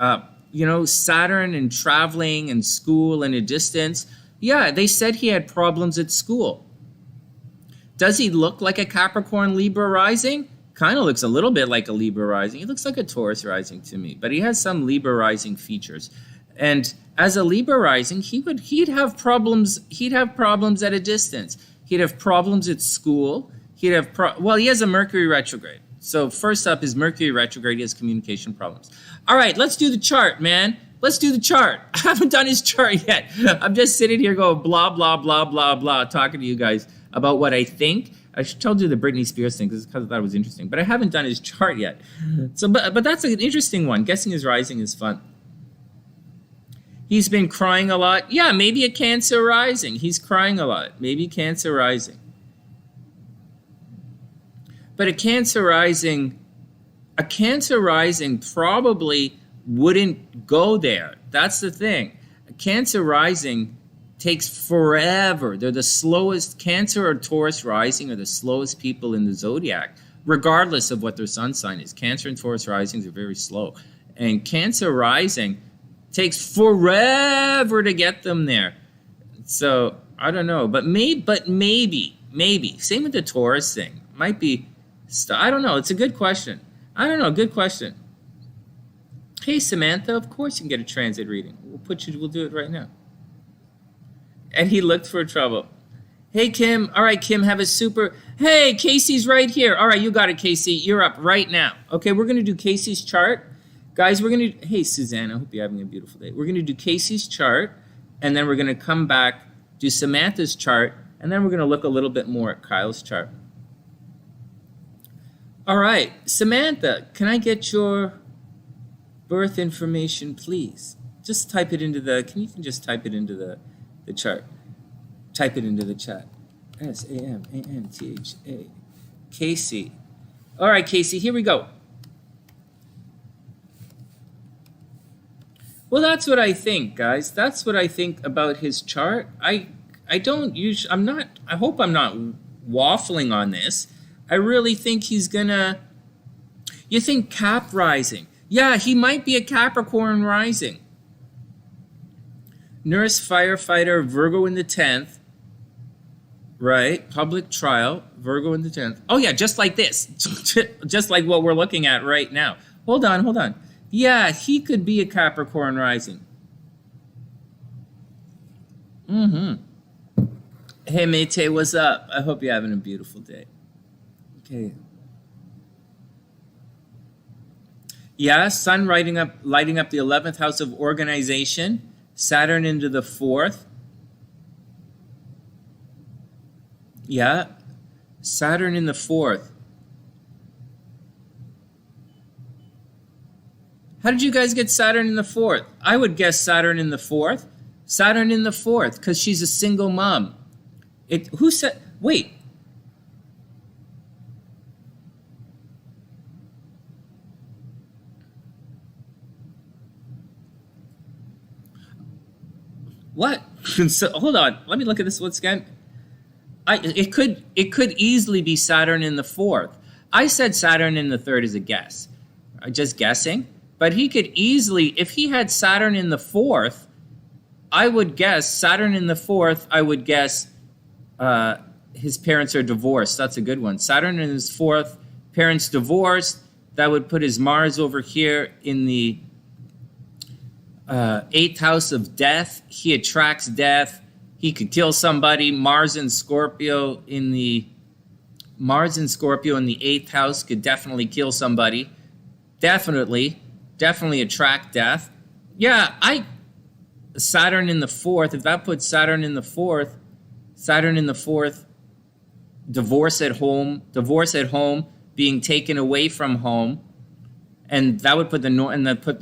Saturn and traveling and school and a distance. Yeah, they said he had problems at school. Does he look like a Capricorn Libra rising? Kind of looks a little bit like a Libra rising. He looks like a Taurus rising to me, but he has some Libra rising features. And as a Libra rising, he'd have problems. He'd have problems at a distance. He'd have problems at school. He has a Mercury retrograde. So first up is Mercury retrograde. He has communication problems. All right, let's do the chart, man. Let's do the chart. I haven't done his chart yet. I'm just sitting here going blah, blah, blah, blah, blah, talking to you guys about what I think. I told you the Britney Spears thing because I thought it was interesting, but I haven't done his chart yet. So, but that's an interesting one. Guessing his rising is fun. He's been crying a lot. Yeah, maybe a Cancer rising. He's crying a lot. Maybe Cancer rising. But a Cancer rising probably wouldn't go there. That's the thing. A Cancer rising takes forever. They're the slowest. Cancer or Taurus rising are the slowest people in the zodiac, regardless of what their sun sign is. Cancer and Taurus risings are very slow. And Cancer rising takes forever to get them there. So I don't know, but maybe. Same with the Taurus thing. Might be. I don't know. It's a good question. I don't know. Good question. Hey Samantha, of course you can get a transit reading. We'll do it right now. And he looked for trouble. Hey Kim. All right, Kim, have a super. Hey, Casey's right here. All right, you got it, Casey. You're up right now. Okay, we're gonna do Casey's chart. Guys, we're going to, hey, Suzanne, I hope you're having a beautiful day. We're going to do Casey's chart, and then we're going to come back, do Samantha's chart, and then we're going to look a little bit more at Kyle's chart. All right, Samantha, can I get your birth information, please? Just type it into the, you can just type it into the chart. Type it into the chat. Samantha. Casey. All right, Casey, here we go. Well, that's what I think, guys. That's what I think about his chart. I don't usually, I hope I'm not waffling on this. I really think he's gonna, you think Cap rising. Yeah, he might be a Capricorn rising. Nurse, firefighter, Virgo in the 10th. Right, public trial, Virgo in the 10th. Oh yeah, just like this. Just like what we're looking at right now. Hold on. Yeah, he could be a Capricorn rising. Hey, Mate, what's up? I hope you're having a beautiful day. Okay. Yeah, Sun lighting up the 11th house of organization. Saturn into the 4th. Yeah, Saturn in the 4th. How did you guys get Saturn in the 4th? I would guess Saturn in the 4th. Saturn in the 4th, because she's a single mom. Who said, wait. What? So, hold on, let me look at this once again. It could easily be Saturn in the 4th. I said Saturn in the 3rd as a guess. Just guessing. But he could easily, if he had Saturn in the 4th, I would guess Saturn in the 4th, I would guess his parents are divorced. That's a good one. Saturn in his 4th, parents divorced. That would put his Mars over here in the 8th house of death. He attracts death. He could kill somebody. Mars and Scorpio in the 8th house could definitely kill somebody. Definitely attract death. Yeah, Saturn in the 4th, if that puts Saturn in the 4th, divorce at home, being taken away from home, and that would put the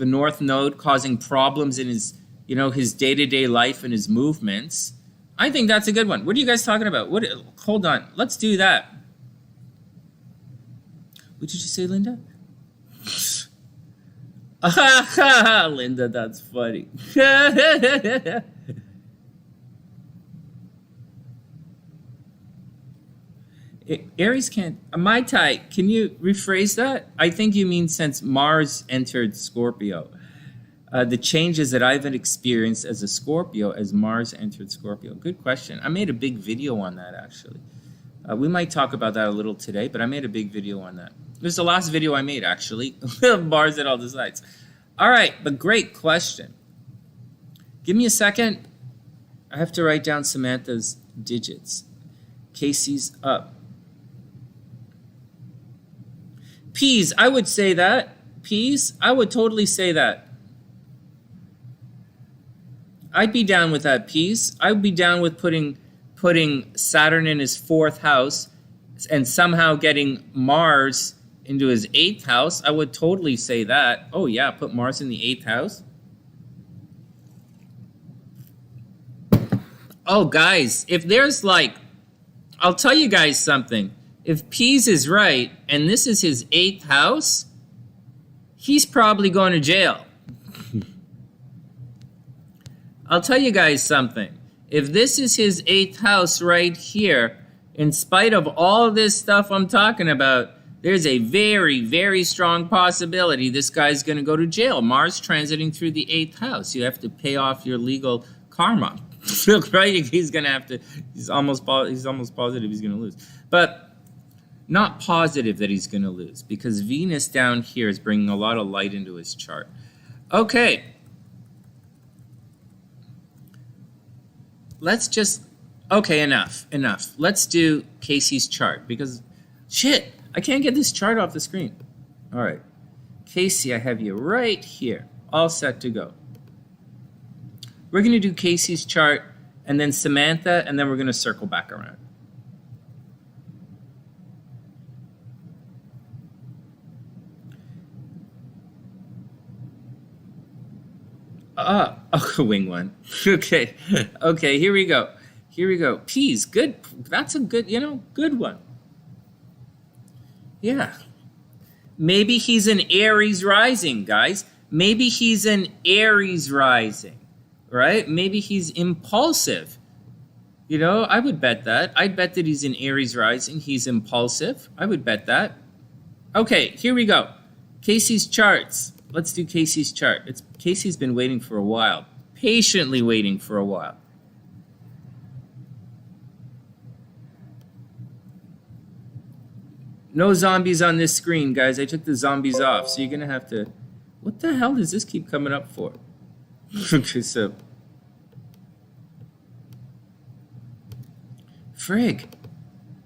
North Node causing problems in his day-to-day life and his movements. I think that's a good one. What are you guys talking about? Hold on, let's do that. What did you say, Linda? Linda, that's funny. Aries can't. Mai Tai, can you rephrase that? I think you mean since Mars entered Scorpio. The changes that I've experienced as a Scorpio as Mars entered Scorpio. Good question. I made a big video on that, actually. We might talk about that a little today, but I made a big video on that. It was the last video I made, actually. Mars at all the sides. All right, but great question. Give me a second. I have to write down Samantha's digits. Casey's up. Peas, I would say that. Peas, I would totally say that. I'd be down with that, Peas. I'd be down with putting Saturn in his 4th house and somehow getting Mars into his 8th house. I would totally say that. Oh yeah, put Mars in the 8th house. Oh guys, if there's I'll tell you guys something. if Peas is right, and this is his 8th house, he's probably going to jail. I'll tell you guys something. If this is his 8th house right here, in spite of all this stuff I'm talking about, there's a very, very strong possibility this guy's going to go to jail. Mars transiting through the 8th house. You have to pay off your legal karma. Right? He's going to have to, he's almost positive he's going to lose. But not positive that he's going to lose, because Venus down here is bringing a lot of light into his chart. Okay. Let's just, okay, enough. Let's do Casey's chart, because, shit, I can't get this chart off the screen. All right. Casey, I have you right here, all set to go. We're going to do Casey's chart, and then Samantha, and then we're going to circle back around. Wing one. Okay, here we go. Peas, good. That's a good, good one. Yeah. Maybe he's an Aries rising, guys. Maybe he's an Aries rising, right? Maybe he's impulsive. I would bet that. I'd bet that he's an Aries rising. He's impulsive. I would bet that. Okay, here we go. Casey's charts. Let's do Casey's chart. Casey's been waiting for a while. Patiently waiting for a while. No zombies on this screen, guys. I took the zombies off, so you're going to have to... What the hell does this keep coming up for? Okay, so... Frig.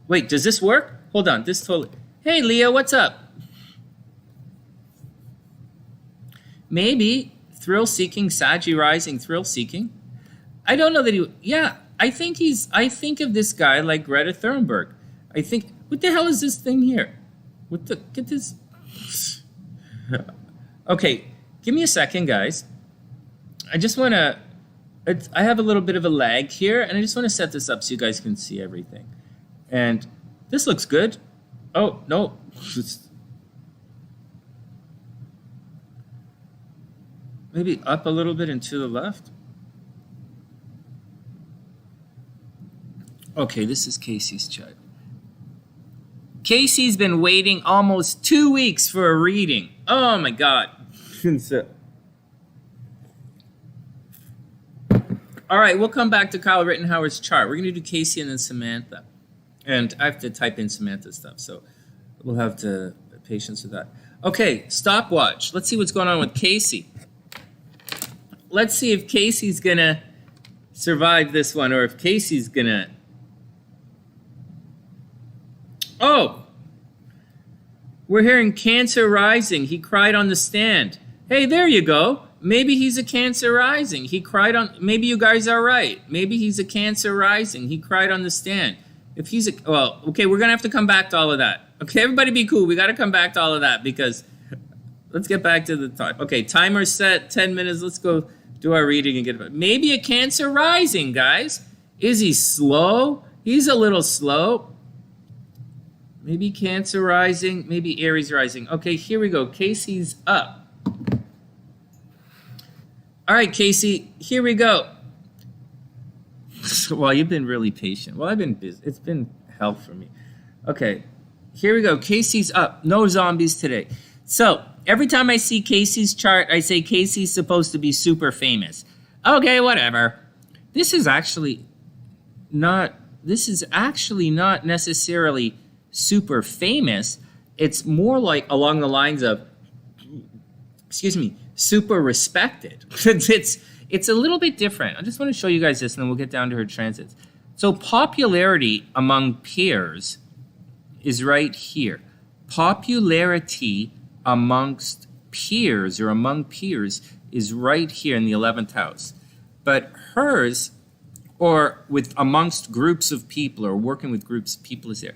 Wait, does this work? Hold on, this totally... Hey, Leo, what's up? Maybe thrill-seeking, Saggy rising, thrill-seeking. I don't know that he... Yeah, I think of this guy like Greta Thunberg. I think... What the hell is this thing here? Get this... Okay, give me a second, guys. I just want to... I have a little bit of a lag here, and I just want to set this up so you guys can see everything. And this looks good. Oh, no. Maybe up a little bit and to the left. Okay, this is Casey's chart. Casey's been waiting almost 2 weeks for a reading. Oh my God. All right, we'll come back to Kyle Rittenhouse's chart. We're going to do Casey and then Samantha. And I have to type in Samantha's stuff, so we'll have to patience with that. Okay, stopwatch. Let's see what's going on with Casey. Let's see if Casey's going to survive this one, or if Casey's going to... Oh! We're hearing Cancer rising. He cried on the stand. Hey, there you go. Maybe he's a Cancer rising. He cried on... Maybe you guys are right. Maybe he's a Cancer rising. He cried on the stand. If he's a... Well, okay, we're going to have to come back to all of that. Okay, everybody be cool. We got to come back to all of that because... Let's get back to the time. Okay, timer set, 10 minutes. Let's go do our reading and get it. Maybe a Cancer rising, guys. Is he slow? He's a little slow. Maybe Cancer rising, maybe Aries rising. Okay, here we go. Casey's up. All right, Casey, here we go. Well, you've been really patient. Well, I've been busy. It's been hell for me. Okay, here we go. Casey's up. No zombies today. So every time I see Casey's chart, I say Casey's supposed to be super famous. Okay, whatever. This is actually not necessarily super famous. It's more like along the lines of, super respected. It's a little bit different. I just want to show you guys this, and then we'll get down to her transits. So popularity among peers is right here. Popularity amongst peers or among peers is right here in the 11th house. But hers, or with amongst groups of people or working with groups of people, is there.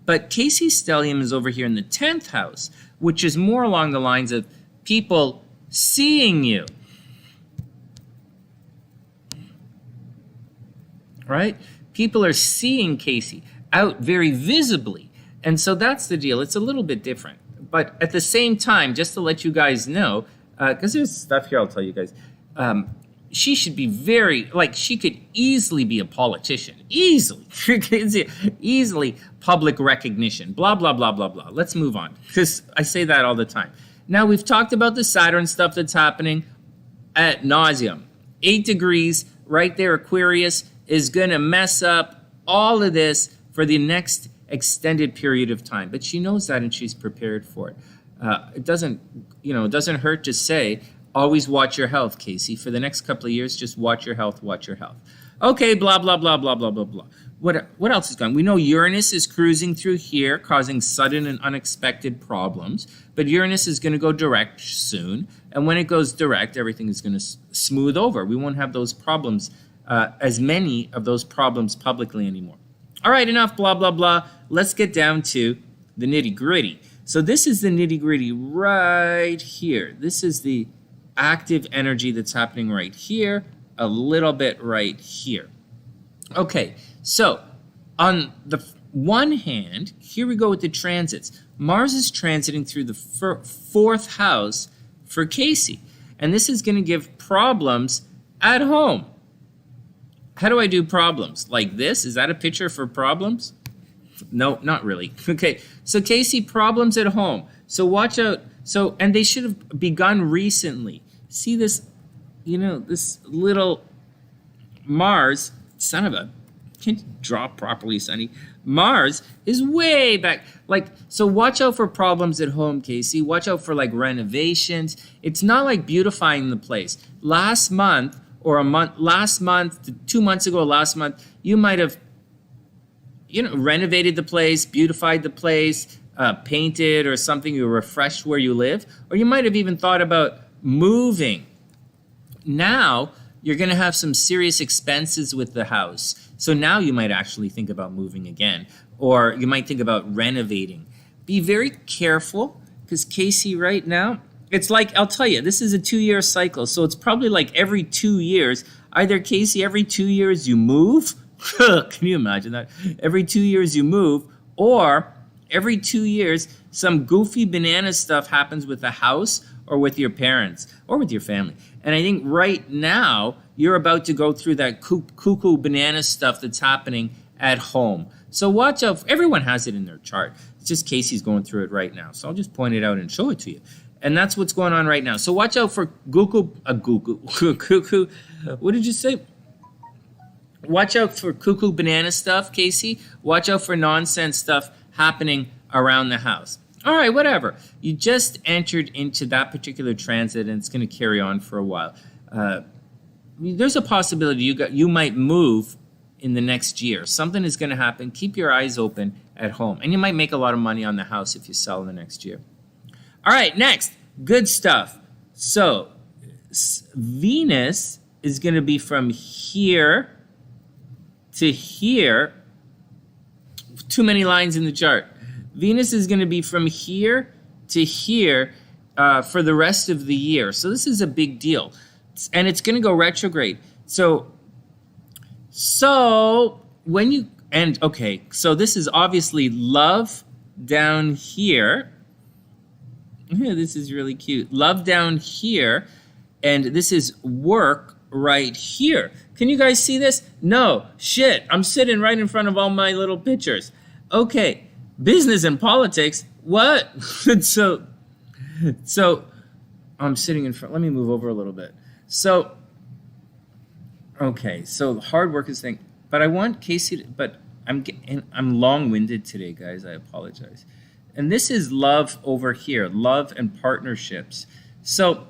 But Casey's stellium is over here in the 10th house, which is more along the lines of people seeing you. Right? People are seeing Casey out very visibly. And so that's the deal. It's a little bit different. But at the same time, just to let you guys know, because there's stuff here I'll tell you guys, she should be very, like, she could easily be a politician. Easily. Easily public recognition. Blah, blah, blah, blah, blah. Let's move on, because I say that all the time. Now, we've talked about the Saturn stuff that's happening ad nauseum. 8 degrees right there, Aquarius, is going to mess up all of this for the next extended period of time. But she knows that and she's prepared for it. It doesn't hurt to say, always watch your health, Casey. For the next couple of years, just watch your health, watch your health. Okay, blah, blah, blah, blah, blah, blah, blah. What else is going on? We know Uranus is cruising through here, causing sudden and unexpected problems. But Uranus is going to go direct soon. And when it goes direct, everything is going to smooth over. We won't have those problems, as many of those problems publicly anymore. All right, enough blah, blah, blah. Let's get down to the nitty-gritty. So this is the nitty-gritty right here. This is the active energy that's happening right here, a little bit right here. Okay, so on the one hand, here we go with the transits. Mars is transiting through the fourth house for Casey, and this is going to give problems at home. How do I do problems? Like this? Is that a picture for problems? No, not really. Okay, so Casey, problems at home. So watch out. So, and they should have begun recently. See this, this little Mars, son of a, can't you draw properly, Sonny? Mars is way back. So watch out for problems at home, Casey. Watch out for renovations. It's not like beautifying the place. Last month, 2 months ago, last month, you might have, renovated the place, beautified the place, painted or something, you refreshed where you live, or you might have even thought about moving. Now, you're going to have some serious expenses with the house. So now you might actually think about moving again, or you might think about renovating. Be very careful, because Casey, right now, it's like, I'll tell you, this is a 2-year cycle. So it's probably like every 2 years, either Casey, every 2 years you move. Can you imagine that? Every 2 years you move, or every 2 years, some goofy banana stuff happens with the house or with your parents or with your family. And I think right now, you're about to go through that cuckoo banana stuff that's happening at home. So watch out. Everyone has it in their chart. It's just Casey's going through it right now. So I'll just point it out and show it to you. And that's what's going on right now. So watch out for cuckoo. What did you say? Watch out for cuckoo banana stuff, Casey. Watch out for nonsense stuff happening around the house. All right, whatever. You just entered into that particular transit, and it's going to carry on for a while. There's a possibility you might move in the next year. Something is going to happen. Keep your eyes open at home. And you might make a lot of money on the house if you sell in the next year. All right, next. Good stuff. So Venus is going to be from here to here. Too many lines in the chart. Venus is going to be from here to here for the rest of the year. So this is a big deal. And it's going to go retrograde. So when you, and okay, so this is obviously love down here. Yeah, this is really cute. Love down here. And this is work right here. Can you guys see this? No, shit. I'm sitting right in front of all my little pictures. Okay, business and politics. What? so I'm sitting in front. Let me move over a little bit. So, okay, so hard work is thing. But I want Casey to, but I'm long-winded today, guys. I apologize. And this is love over here, love and partnerships. So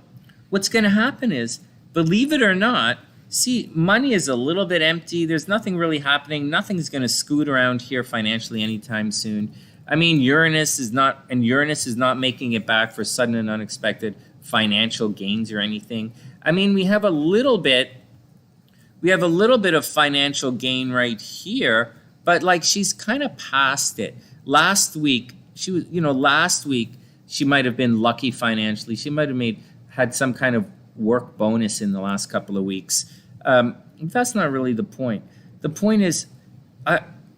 what's going to happen is, believe it or not, see, money is a little bit empty. There's nothing really happening. Nothing's going to scoot around here financially anytime soon. I mean, Uranus is not making it back for sudden and unexpected financial gains or anything. I mean, we have a little bit of financial gain right here, but she's kind of past it. Last week, she might have been lucky financially. She might have had some kind of work bonus in the last couple of weeks. That's not really the point. The point is,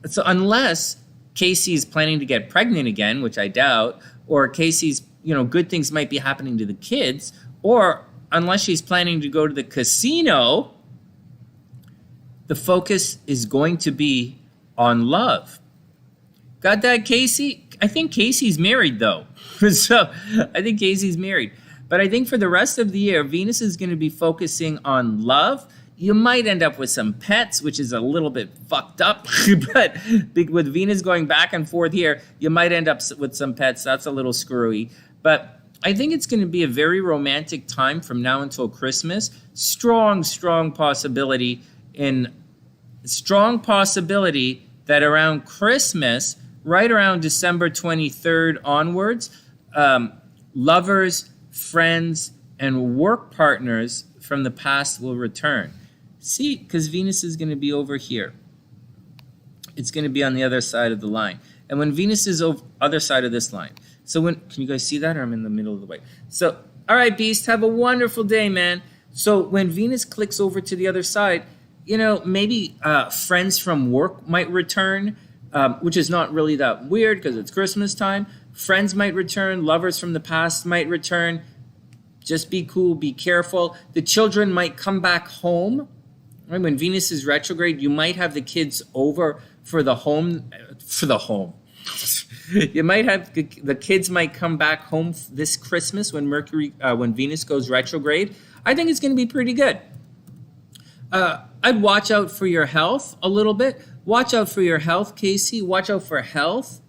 so unless Casey's planning to get pregnant again, which I doubt, or Casey's, good things might be happening to the kids, or unless she's planning to go to the casino, the focus is going to be on love. Got that, Casey? I think Casey's married, though. So I think Casey's married. But I think for the rest of the year, Venus is going to be focusing on love. You might end up with some pets, which is a little bit fucked up. But with Venus going back and forth here, you might end up with some pets. That's a little screwy. But I think it's going to be a very romantic time from now until Christmas. Strong possibility that around Christmas, right around December 23rd onwards, lovers, friends, and work partners from the past will return. See, because Venus is going to be over here. It's going to be on the other side of the line. And when Venus is over other side of this line. So can you guys see that, or I'm in the middle of the way? So, all right, Beast, have a wonderful day, man. So when Venus clicks over to the other side, maybe friends from work might return, which is not really that weird because it's Christmas time. Friends might return. Lovers from the past might return. Just be cool. Be careful. The children might come back home. Right? When Venus is retrograde, you might have the kids over for the home. You might have the kids might come back home this Christmas when when Venus goes retrograde. I think it's going to be pretty good. I'd watch out for your health a little bit. Watch out for your health, Casey. Watch out for health.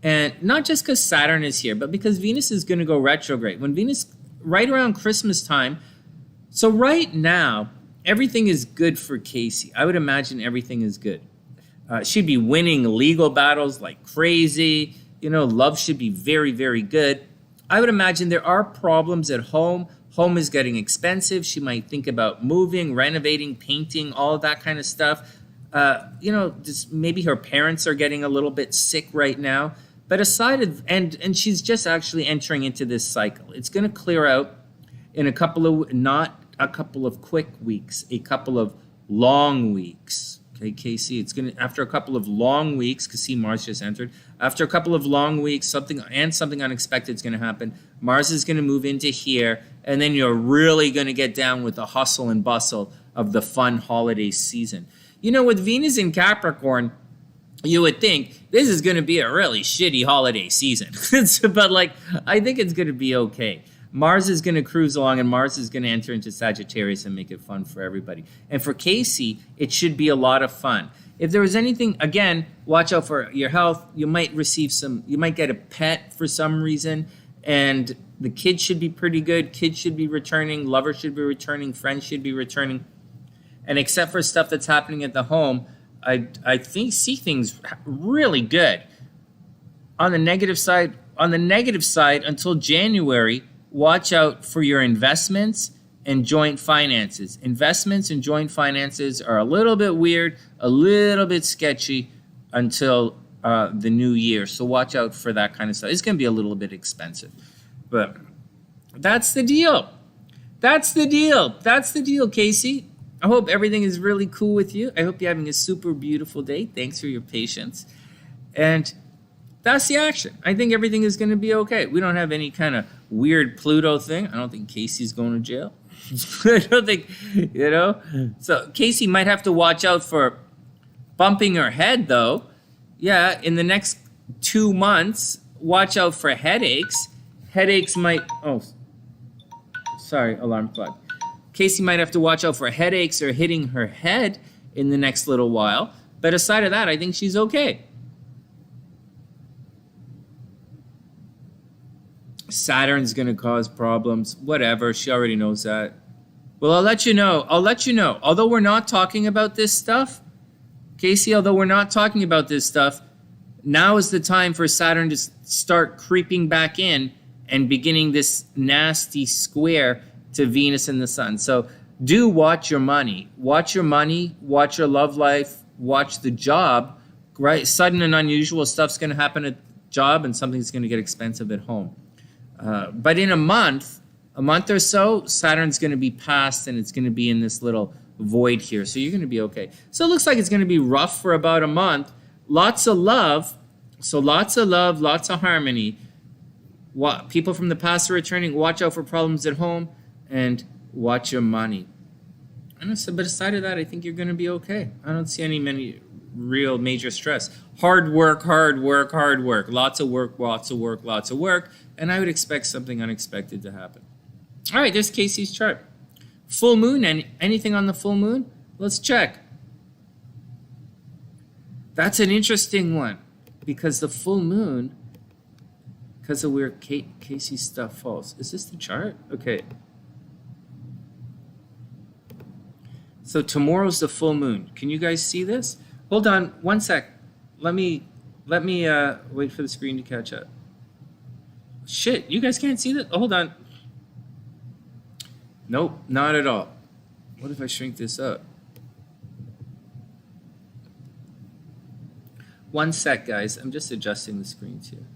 And not just because Saturn is here, but because Venus is going to go retrograde. When Venus, right around Christmas time, so right now, everything is good for Casey. I would imagine everything is good. She'd be winning legal battles like crazy. Love should be very, very good. I would imagine there are problems at home. Home is getting expensive. She might think about moving, renovating, painting, all of that kind of stuff. Just maybe her parents are getting a little bit sick right now. But aside of, and she's just actually entering into this cycle. It's going to clear out in not a couple of quick weeks, a couple of long weeks. Okay, Casey, it's going to, after a couple of long weeks, because see, Mars just entered. After a couple of long weeks, something unexpected is going to happen. Mars is going to move into here, and then you're really going to get down with the hustle and bustle of the fun holiday season. With Venus in Capricorn, you would think this is going to be a really shitty holiday season. But I think it's going to be okay. Mars is going to cruise along, and Mars is going to enter into Sagittarius and make it fun for everybody. And for Casey, it should be a lot of fun. If there was anything, again, watch out for your health. You might get a pet for some reason, and the kids should be pretty good. Kids should be returning. Lovers should be returning. Friends should be returning. And except for stuff that's happening at the home, I see things really good. On the negative side, until January, watch out for your investments and joint finances. Investments and joint finances are a little bit weird, a little bit sketchy until the new year. So watch out for that kind of stuff. It's going to be a little bit expensive. But that's the deal. That's the deal, Casey. I hope everything is really cool with you. I hope you're having a super beautiful day. Thanks for your patience. And that's the action. I think everything is going to be okay. We don't have any kind of weird Pluto thing. I don't think Casey's going to jail. I don't think, So Casey might have to watch out for bumping her head, though. Yeah, in the next 2 months, watch out for headaches. Headaches might... Oh, sorry, alarm clock. Casey might have to watch out for headaches or hitting her head in the next little while. But aside of that, I think she's okay. Saturn's going to cause problems. Whatever. She already knows that. Well, I'll let you know. Although we're not talking about this stuff, Casey, now is the time for Saturn to start creeping back in and beginning this nasty square to Venus and the Sun. So do watch your money. Watch your money. Watch your love life. Watch the job. Right? Sudden and unusual stuff's going to happen at job, and something's going to get expensive at home. But in a month or so, Saturn's going to be past, and it's going to be in this little void here. So you're going to be okay. So it looks like it's going to be rough for about a month. Lots of love, So lots of love, lots of harmony. People from the past are returning. Watch out for problems at home and watch your money. And so, but aside of that, I think you're going to be okay. I don't see many real major stress. Hard work, hard work, hard work. Lots of work, lots of work, lots of work. And I would expect something unexpected to happen. All right, there's Casey's chart. Full moon, anything on the full moon? Let's check. That's an interesting one because the full moon, because of where Casey's stuff falls. Is this the chart? Okay. So tomorrow's the full moon. Can you guys see this? Hold on one sec. Let me wait for the screen to catch up. Shit, you guys can't see that? Oh, hold on. Nope, not at all. What if I shrink this up? One sec, guys. I'm just adjusting the screens here.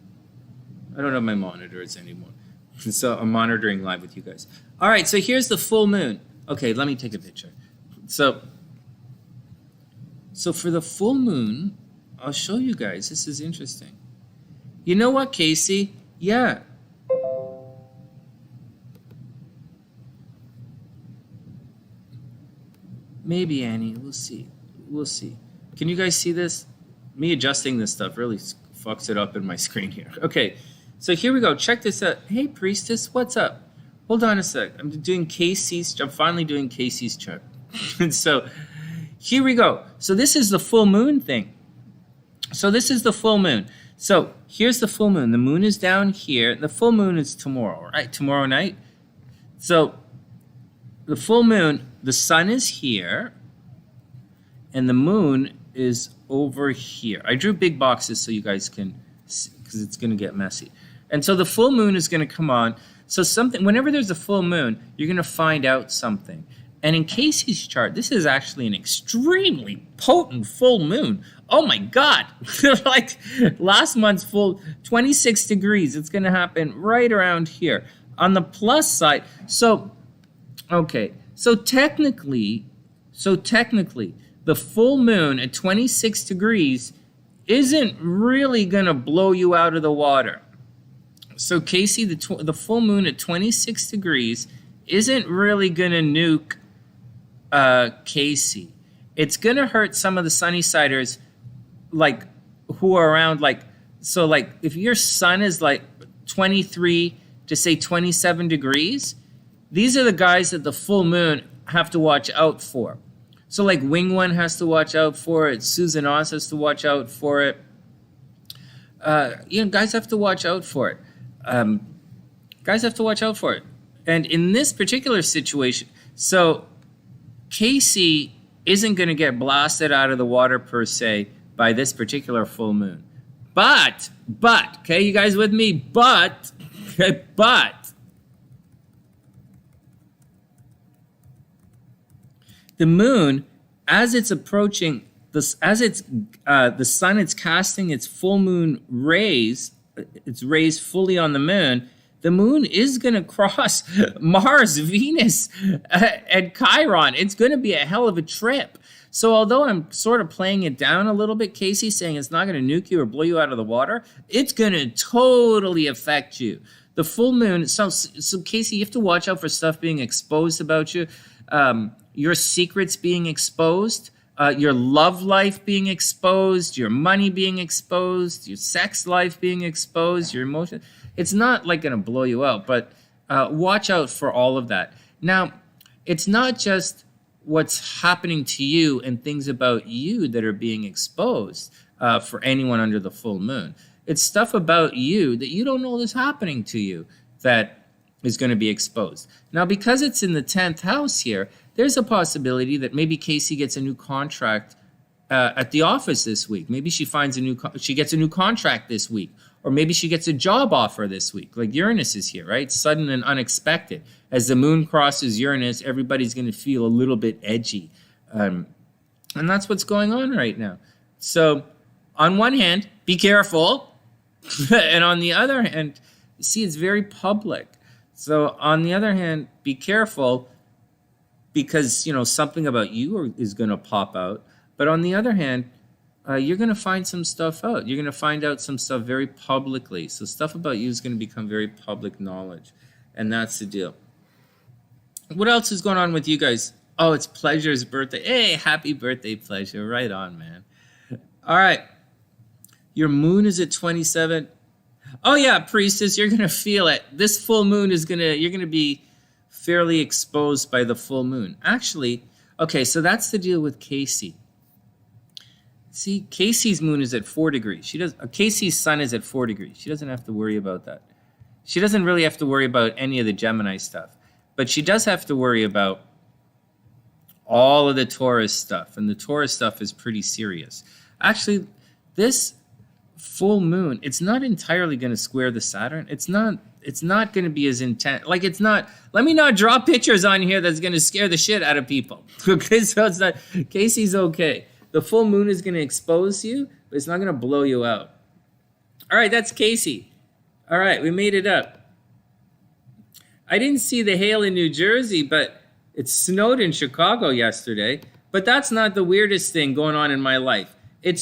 I don't have my monitors anymore. So I'm monitoring live with you guys. All right, so here's the full moon. Okay, let me take a picture. So for the full moon, I'll show you guys. This is interesting. You know what, Casey? Yeah. Maybe, Annie. We'll see. We'll see. Can you guys see this? Me adjusting this stuff really fucks it up in my screen here. Okay, so here we go. Check this out. Hey, Priestess, what's up? Hold on a sec. I'm finally doing Casey's chart. And so here we go. So this is the full moon thing. So this is the full moon. So here's the full moon. The moon is down here. The full moon is tomorrow, right? Tomorrow night. So the full moon, the sun is here, and the moon is over here. I drew big boxes so you guys can see, because it's going to get messy. And so the full moon is going to come on. So whenever there's a full moon, you're going to find out something. And in Casey's chart, this is actually an extremely potent full moon. Oh my God. Like last month's full, 26 degrees. It's going to happen right around here. On the plus side, okay. So technically, the full moon at 26 degrees isn't really going to blow you out of the water. So Casey, the full moon at 26 degrees isn't really going to nuke Casey. It's going to hurt some of the Sunnysiders, like, who are around, like, so, like, if your sun is, like, 23 to, say, 27 degrees, these are the guys that the full moon have to watch out for. So, like, Wing One has to watch out for it. Susan Oz has to watch out for it. Guys have to watch out for it. Guys have to watch out for it. And in this particular situation, so Casey isn't going to get blasted out of the water per se by this particular full moon. But, okay, you guys with me? But the moon, as it's approaching, the sun is casting its full moon rays, its rays fully on the moon is going to cross Mars, Venus, and Chiron. It's going to be a hell of a trip. So although I'm sort of playing it down a little bit, Casey, saying it's not going to nuke you or blow you out of the water, it's going to totally affect you. The full moon, so Casey, you have to watch out for stuff being exposed about you, your secrets being exposed, your love life being exposed, your money being exposed, your sex life being exposed, your emotion. It's not like going to blow you out, but watch out for all of that. Now, it's not just what's happening to you and things about you that are being exposed for anyone under the full moon. It's stuff about you that you don't know is happening to you that is going to be exposed. Now, because it's in the 10th house here, there's a possibility that maybe Casey gets a new contract at the office this week. Maybe she finds she gets a new contract this week, or maybe she gets a job offer this week. Like Uranus is here, right? Sudden and unexpected. As the moon crosses Uranus, everybody's going to feel a little bit edgy. And that's what's going on right now. So on one hand, be careful. And on the other hand, see, it's very public. So on the other hand, be careful because, something about you is going to pop out. But on the other hand, you're going to find some stuff out. You're going to find out some stuff very publicly. So stuff about you is going to become very public knowledge. And that's the deal. What else is going on with you guys? Oh, it's Pleasure's birthday. Hey, happy birthday, Pleasure. Right on, man. All right. Your moon is at 27. Oh, yeah, Priestess, you're going to feel it. This full moon is you're going to be fairly exposed by the full moon. Actually, okay, so that's the deal with Casey. See, Casey's moon is at 4 degrees. Casey's sun is at 4 degrees. She doesn't have to worry about that. She doesn't really have to worry about any of the Gemini stuff. But she does have to worry about all of the Taurus stuff. And the Taurus stuff is pretty serious. Actually, this full moon, it's not entirely going to square the Saturn. It's not going to be as intense. Like, it's not, let me not draw pictures on here that's going to scare the shit out of people. Okay, so it's not, Casey's okay. The full moon is going to expose you, but it's not going to blow you out. All right, that's Casey. All right, we made it up. I didn't see the hail in New Jersey, but it snowed in Chicago yesterday. But that's not the weirdest thing going on in my life. It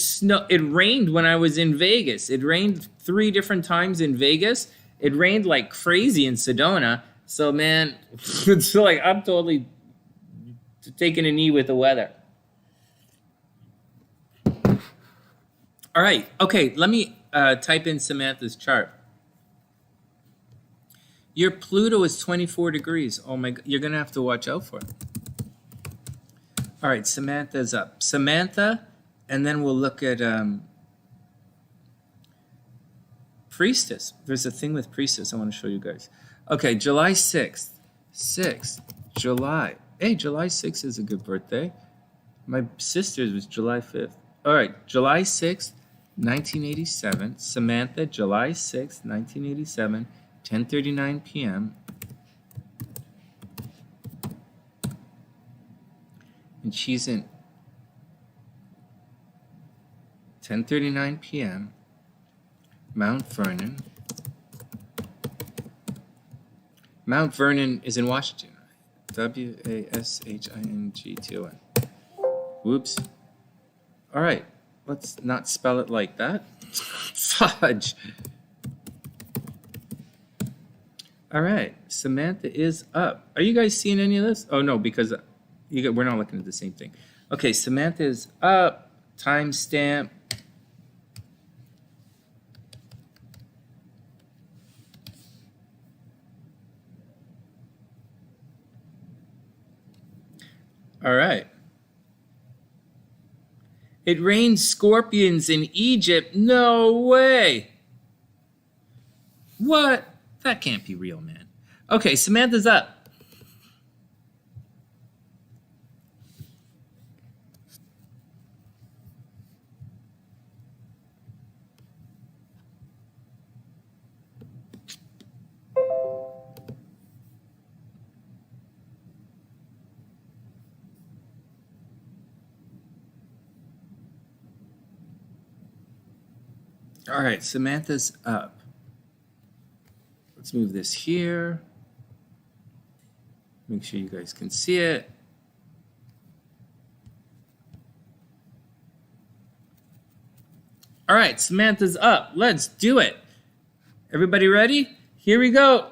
rained when I was in Vegas. It rained 3 different times in Vegas. It rained like crazy in Sedona. So, man, it's like I'm totally taking a knee with the weather. All right. Okay, let me type in Samantha's chart. Your Pluto is 24 degrees. Oh, my God. You're going to have to watch out for it. All right, Samantha's up. Samantha, and then we'll look at Priestess. There's a thing with Priestess I want to show you guys. Okay, July 6th. July. Hey, July 6th is a good birthday. My sister's was July 5th. All right, July 6th, 1987. Samantha, July 6th, 1987, 10:39 p.m. And she's in 10:39 p.m. Mount Vernon. Mount Vernon is in Washington. Washington. Whoops. All right. Let's not spell it like that. Fudge. All right. Samantha is up. Are you guys seeing any of this? Oh, no, because we're not looking at the same thing. Okay, Samantha is up. Timestamp. All right. It rained scorpions in Egypt. No way. What? That can't be real, man. Okay, Samantha's up. All right, Samantha's up. Let's move this here. Make sure you guys can see it. All right, Samantha's up. Let's do it. Everybody ready? Here we go.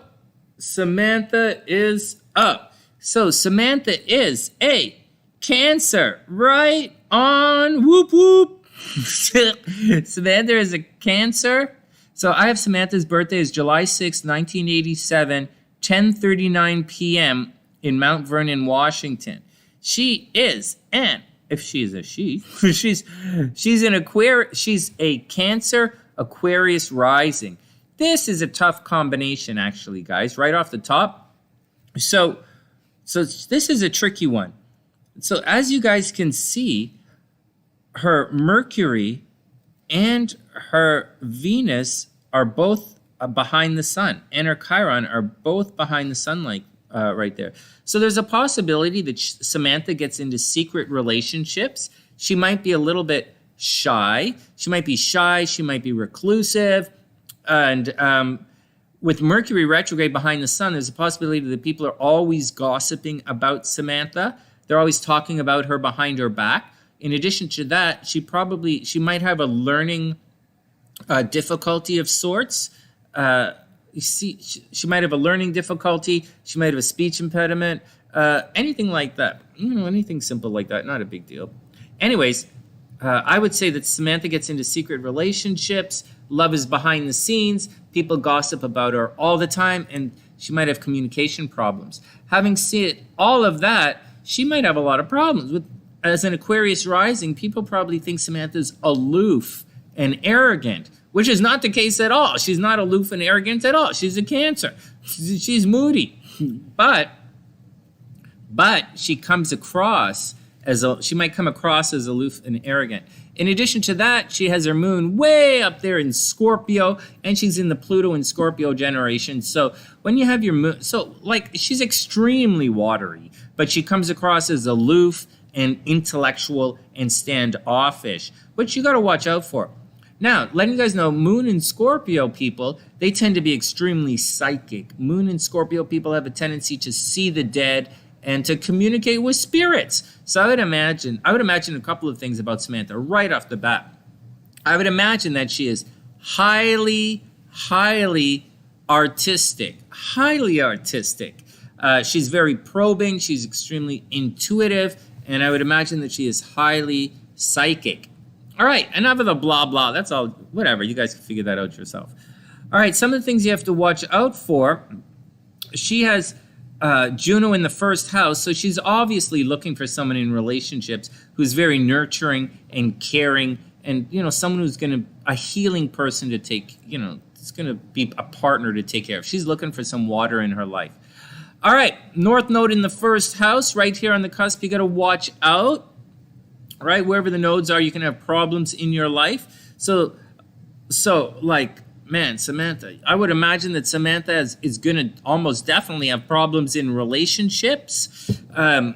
Samantha is up. So Samantha is a Cancer. Right on. Whoop, whoop. Samantha is a Cancer. So I have Samantha's birthday is July 6, 1987, 10:39 p.m. in Mount Vernon, Washington. She is an, if she is a she, she's an Aquarius, she's a Cancer Aquarius rising. This is a tough combination, actually, guys, right off the top. So this is a tricky one. So as you guys can see, her Mercury and her Venus are both behind the sun, and her Chiron are both behind the sun, like right there. So there's a possibility that Samantha gets into secret relationships. She might be a little bit shy. She might be reclusive. And with Mercury retrograde behind the sun, there's a possibility that people are always gossiping about Samantha. They're always talking about her behind her back. In addition to that, she might have a learning difficulty of sorts. She might have a learning difficulty. She might have a speech impediment. Anything like that. Anything simple like that. Not a big deal. Anyways, I would say that Samantha gets into secret relationships. Love is behind the scenes. People gossip about her all the time, and she might have communication problems. Having seen all of that, she might have a lot of problems. As an Aquarius rising, people probably think Samantha's aloof and arrogant, which is not the case at all. She's not aloof and arrogant at all. She's a Cancer. She's moody. But she comes across she might come across as aloof and arrogant. In addition to that, she has her moon way up there in Scorpio, and she's in the Pluto and Scorpio generation. So when you have your moon, she's extremely watery, but she comes across as aloof and intellectual and standoffish, which you got to watch out for. Now, letting you guys know, Moon and Scorpio people, they tend to be extremely psychic. Moon and Scorpio people have a tendency to see the dead and to communicate with spirits. So I would imagine a couple of things about Samantha right off the bat. I would imagine that she is highly, highly artistic. Highly artistic. She's very probing. She's extremely intuitive. And I would imagine that she is highly psychic. All right, enough of the blah, blah. That's all, whatever. You guys can figure that out yourself. All right, some of the things you have to watch out for. She has Juno in the first house, so she's obviously looking for someone in relationships who's very nurturing and caring, and someone who's a healing person to take, it's gonna be a partner to take care of. She's looking for some water in her life. All right, North Node in the first house, right here on the cusp. You got to watch out. All right, wherever the nodes are, you can have problems in your life. So man, Samantha, I would imagine that Samantha is going to almost definitely have problems in relationships. There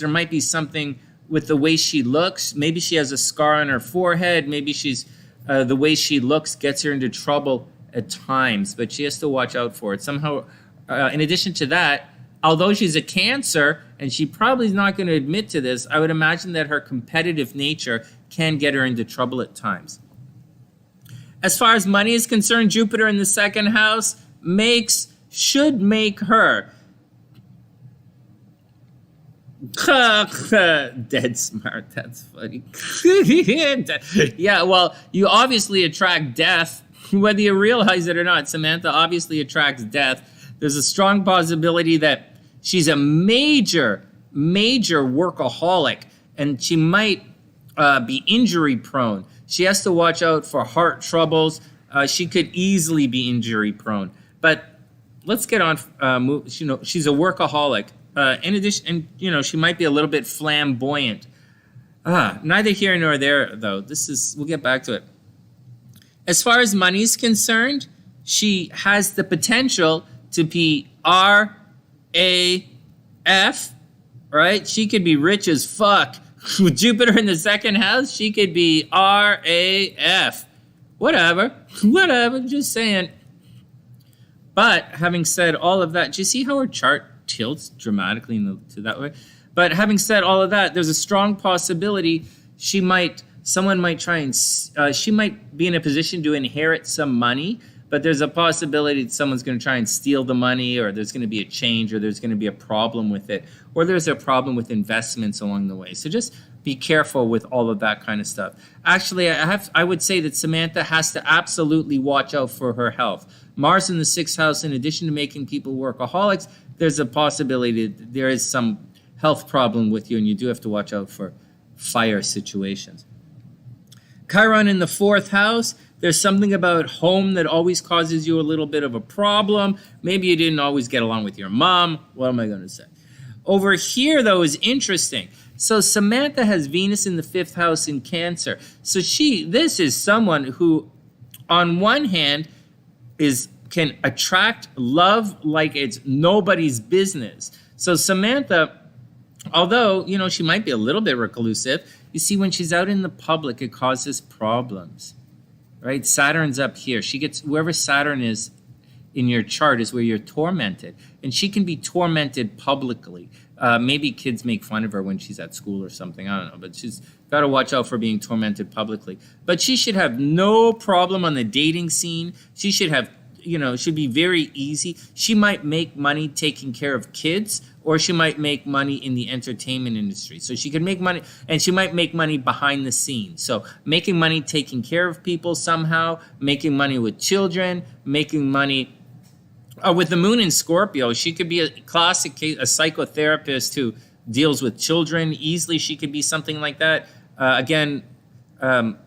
might be something with the way she looks. Maybe she has a scar on her forehead. Maybe the way she looks gets her into trouble at times, but she has to watch out for it. Somehow, in addition to that, although she's a Cancer, and she probably is not going to admit to this, I would imagine that her competitive nature can get her into trouble at times. As far as money is concerned, Jupiter in the second house should make her dead smart. That's funny. Yeah, well, you obviously attract death, whether you realize it or not. Samantha obviously attracts death. There's a strong possibility that she's a major workaholic, and she might be injury prone. She has to watch out for heart troubles. She could easily be injury prone. But let's get on. She's a workaholic. In addition, and she might be a little bit flamboyant. Neither here nor there, though. We'll get back to it. As far as money's concerned, she has the potential to be RAF, right? She could be rich as fuck. With Jupiter in the second house, she could be RAF. Whatever, just saying. But having said all of that, do you see how her chart tilts dramatically to that way? But having said all of that, there's a strong possibility she might be in a position to inherit some money, but there's a possibility that someone's going to try and steal the money, or there's going to be a change, or there's going to be a problem with it, or there's a problem with investments along the way. So just be careful with all of that kind of stuff. Actually, I would say that Samantha has to absolutely watch out for her health. Mars in the sixth house, in addition to making people workaholics, there's a possibility that there is some health problem with you, and you do have to watch out for fire situations. Chiron in the fourth house, there's something about home that always causes you a little bit of a problem. Maybe you didn't always get along with your mom. What am I going to say? Over here, though, is interesting. So Samantha has Venus in the fifth house in Cancer. So this is someone who, on one hand, can attract love like it's nobody's business. So Samantha, although, she might be a little bit reclusive, you see, when she's out in the public, it causes problems, right? Saturn's up here. Whoever Saturn is in your chart is where you're tormented. And she can be tormented publicly. Maybe kids make fun of her when she's at school or something. I don't know. But she's got to watch out for being tormented publicly. But she should have no problem on the dating scene. She should have, should be very easy. She might make money taking care of kids, or she might make money in the entertainment industry. So she could make money, and she might make money behind the scenes. So making money taking care of people somehow, making money with children, making money with the moon in Scorpio. She could be a classic case, a psychotherapist who deals with children. Easily she could be something like that.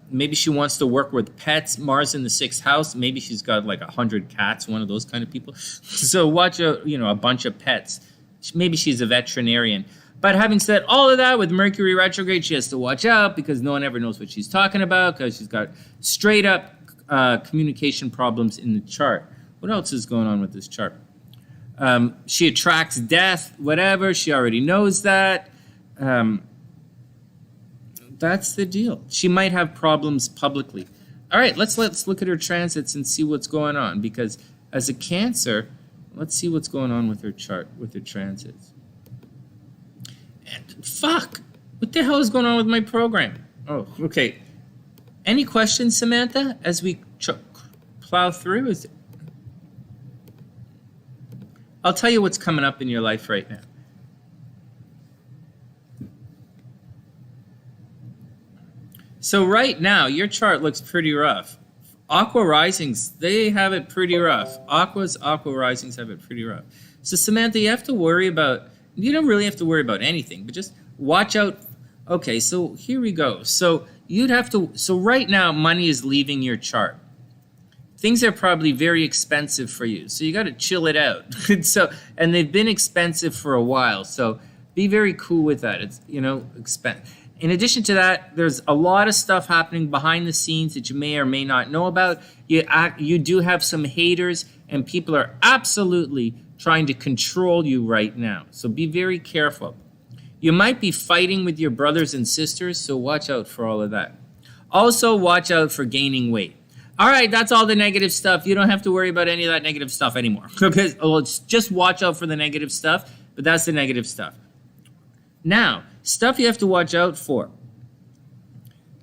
Maybe she wants to work with pets. Mars in the 6th house. Maybe she's got like 100 cats, one of those kind of people. So watch out, a bunch of pets. Maybe she's a veterinarian. But having said all of that, with Mercury retrograde, she has to watch out because no one ever knows what she's talking about, because she's got straight up communication problems in the chart. What else is going on with this chart? She attracts death, whatever. She already knows that. That's the deal. She might have problems publicly. All right, let's look at her transits and see what's going on, because as a Cancer, let's see what's going on with her chart, with her transits. And fuck! What the hell is going on with my program? Oh, okay. Any questions, Samantha, as we plow through? I'll tell you what's coming up in your life right now. So right now, your chart looks pretty rough. Aqua risings, they have it pretty rough. Aqua risings have it pretty rough. So Samantha, you don't really have to worry about anything, but just watch out. Okay, so here we go. So right now, money is leaving your chart. Things are probably very expensive for you, so you got to chill it out. And they've been expensive for a while, so be very cool with that. It's, expensive. In addition to that, there's a lot of stuff happening behind the scenes that you may or may not know about. You do have some haters, and people are absolutely trying to control you right now. So be very careful. You might be fighting with your brothers and sisters, so watch out for all of that. Also, watch out for gaining weight. All right, that's all the negative stuff. You don't have to worry about any of that negative stuff anymore. Okay, just watch out for the negative stuff, but that's the negative stuff. Now, stuff you have to watch out for.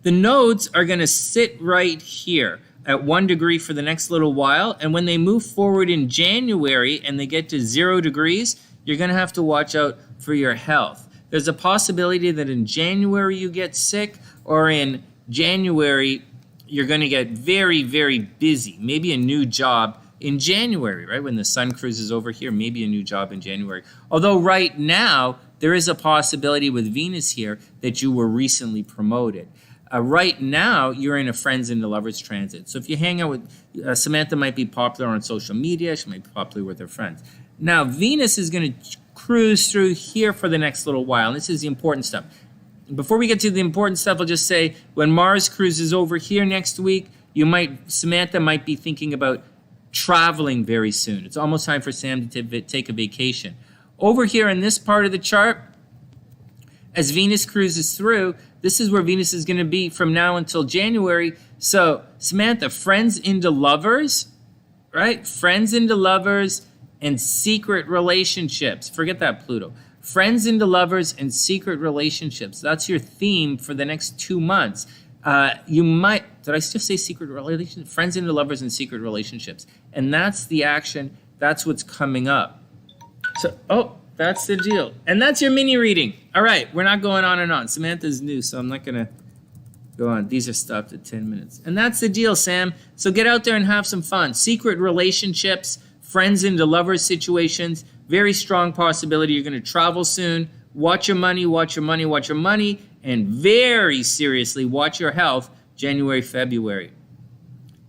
The nodes are going to sit right here at 1 degree for the next little while, and when they move forward in January and they get to 0 degrees, you're going to have to watch out for your health. There's a possibility that in January you get sick, or in January you're going to get very, very busy. Maybe a new job in January, right? When the sun cruises over here, maybe a new job in January. Although right now, there is a possibility with Venus here that you were recently promoted. Right now, you're in a friends and lovers transit. So if you hang out with, Samantha might be popular on social media. She might be popular with her friends. Now, Venus is going to cruise through here for the next little while. And this is the important stuff. Before we get to the important stuff, I'll just say, when Mars cruises over here next week, Samantha might be thinking about traveling very soon. It's almost time for Sam to take a vacation. Over here in this part of the chart, as Venus cruises through, this is where Venus is going to be from now until January. So, Samantha, friends into lovers, right? Friends into lovers and secret relationships. Forget that, Pluto. Friends into lovers and secret relationships. That's your theme for the next 2 months. Did I just say secret relationships? Friends into lovers and secret relationships. And that's the action. That's what's coming up. So, that's the deal. And that's your mini reading. All right, we're not going on and on. Samantha's new, so I'm not going to go on. These are stopped at 10 minutes. And that's the deal, Sam. So get out there and have some fun. Secret relationships, friends into lovers situations, very strong possibility you're going to travel soon. Watch your money, watch your money, watch your money, and very seriously watch your health January, February.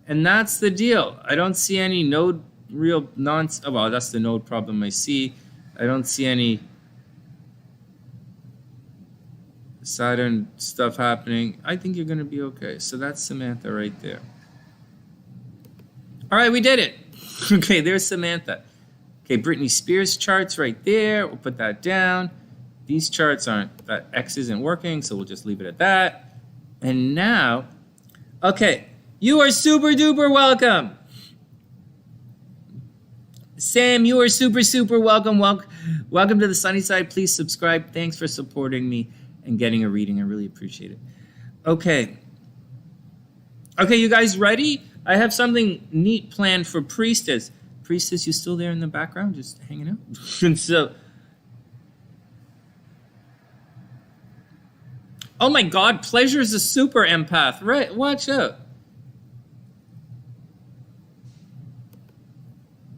And that's the deal. I don't see any node real nonsense. Oh, well, that's the node problem I see. I don't see any Saturn stuff happening. I think you're going to be okay. So that's Samantha right there. All right, we did it. Okay, there's Samantha. Okay, Britney Spears charts right there. We'll put that down. These charts aren't, that X isn't working, so we'll just leave it at that. And now, okay, you are super duper welcome. Sam, you are super welcome. Welcome to the sunny side. Please subscribe. Thanks for supporting me and getting a reading. I really appreciate it. Okay, you guys ready? I have something neat planned for Priestess. Priestess, you still there in the background, just hanging out? And so, oh my God, Pleasure is a super empath. Right, watch out.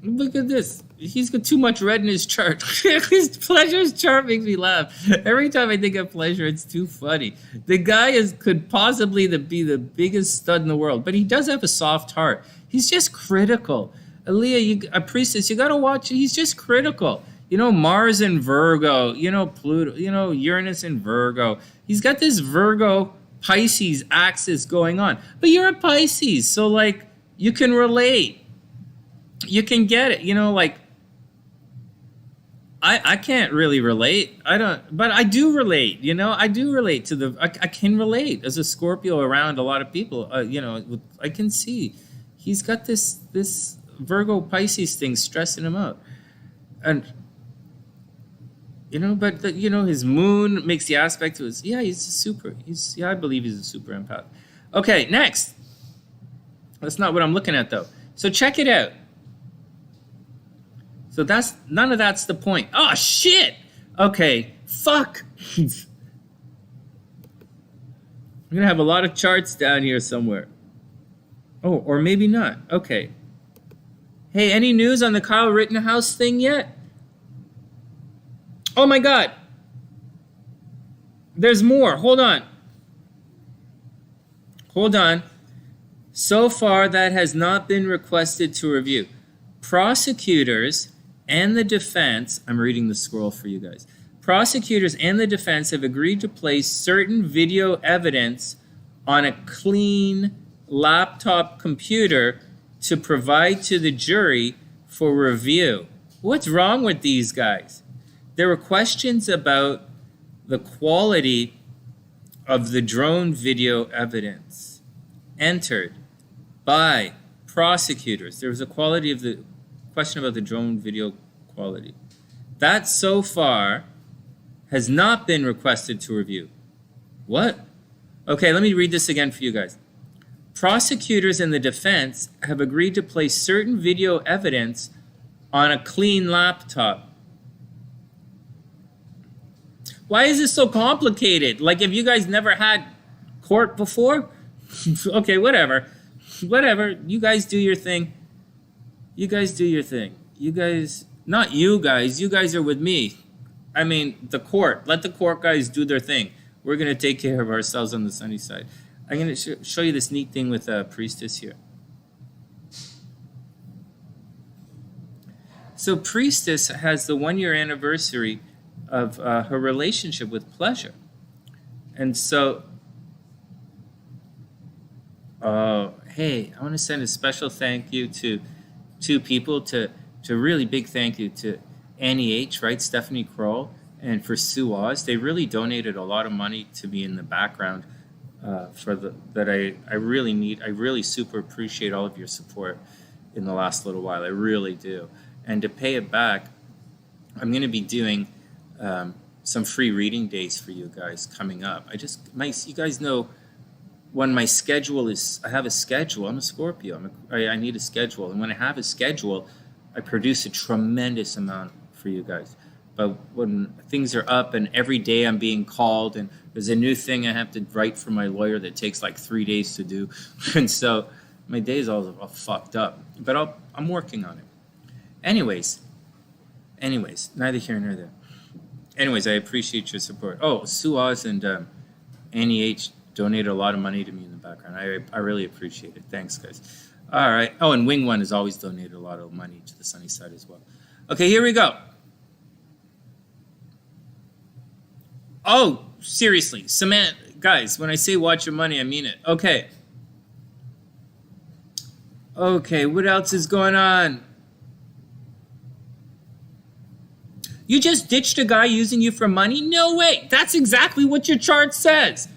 Look at this. He's got too much red in his chart. His Pleasure's chart makes me laugh. Every time I think of Pleasure, it's too funny. The guy could possibly be the biggest stud in the world, but he does have a soft heart. He's just critical. Aaliyah, a Priestess, you got to watch it. He's just critical. You know, Mars in Virgo, you know, Pluto, you know, Uranus in Virgo. He's got this Virgo Pisces axis going on. But you're a Pisces, so like you can relate. You can get it, you know, like I can't really relate. But I do relate, you know, I do relate to I can relate as a Scorpio around a lot of people, you know, I can see he's got this Virgo Pisces thing stressing him out. And, you know, but, you know, his moon makes the aspect to his, I believe he's a super empath. Okay, next. That's not what I'm looking at, though. So check it out. So none of that's the point. Oh, shit. Okay, fuck. I'm going to have a lot of charts down here somewhere. Oh, or maybe not. Okay. Hey, any news on the Kyle Rittenhouse thing yet? Oh my God. There's more. Hold on. So far, that has not been requested to review. Prosecutors and the defense, I'm reading the scroll for you guys. Prosecutors and the defense have agreed to place certain video evidence on a clean laptop computer to provide to the jury for review. What's wrong with these guys? There were questions about the quality of the drone video evidence entered by prosecutors. There was a question about the drone video quality. That so far has not been requested to review. What? Okay, let me read this again for you guys. Prosecutors and the defense have agreed to place certain video evidence on a clean laptop. Why is this so complicated? Like, have you guys never had court before? Okay, whatever. You guys do your thing. You guys, not you guys are with me. I mean, the court. Let the court guys do their thing. We're going to take care of ourselves on the sunny side. I'm going to show you this neat thing with Priestess here. So Priestess has the 1-year anniversary of her relationship with Pleasure. And so, hey, I want to send a special thank you to two people, to really big thank you to Annie H, right, Stephanie Kroll, and for Sue Oz. They really donated a lot of money to me in the background I really need. I really super appreciate all of your support in the last little while. I really do. And to pay it back, I'm going to be doing some free reading days for you guys coming up. You guys know when my schedule is, I have a schedule. I'm a Scorpio. I need a schedule. And when I have a schedule, I produce a tremendous amount for you guys. But when things are up and every day I'm being called and there's a new thing I have to write for my lawyer that takes like 3 days to do. And so my days all fucked up. But I'm working on it. Anyways, neither here nor there. Anyways, I appreciate your support. Oh, Sue Oz and Annie H donated a lot of money to me in the background. I really appreciate it. Thanks, guys. All right. Oh, and Wing One has always donated a lot of money to the sunny side as well. Okay, here we go. Oh, seriously, Samantha, guys, when I say watch your money, I mean it. Okay, what else is going on? You just ditched a guy using you for money? No way. That's exactly what your chart says.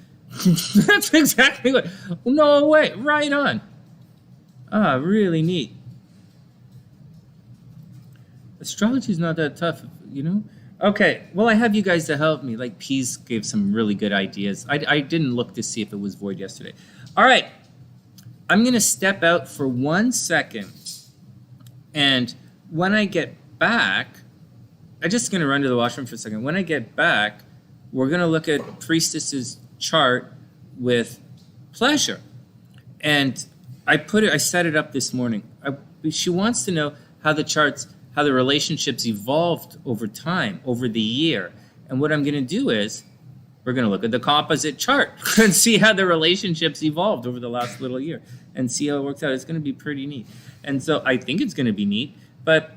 That's exactly what. No way. Right on. Ah, really neat. Astrology is not that tough, you know? Okay, well, I have you guys to help me. Like, Peace gave some really good ideas. I didn't look to see if it was void yesterday. All right, I'm going to step out for 1 second. And when I get back, I'm just going to run to the washroom for a second. When I get back, we're going to look at Priestess's chart with pleasure. And I set it up this morning. She wants to know how the relationships evolved over time, over the year. And what I'm going to do is we're going to look at the composite chart and see how the relationships evolved over the last little year and see how it works out. It's going to be pretty neat. And so I think it's going to be neat, but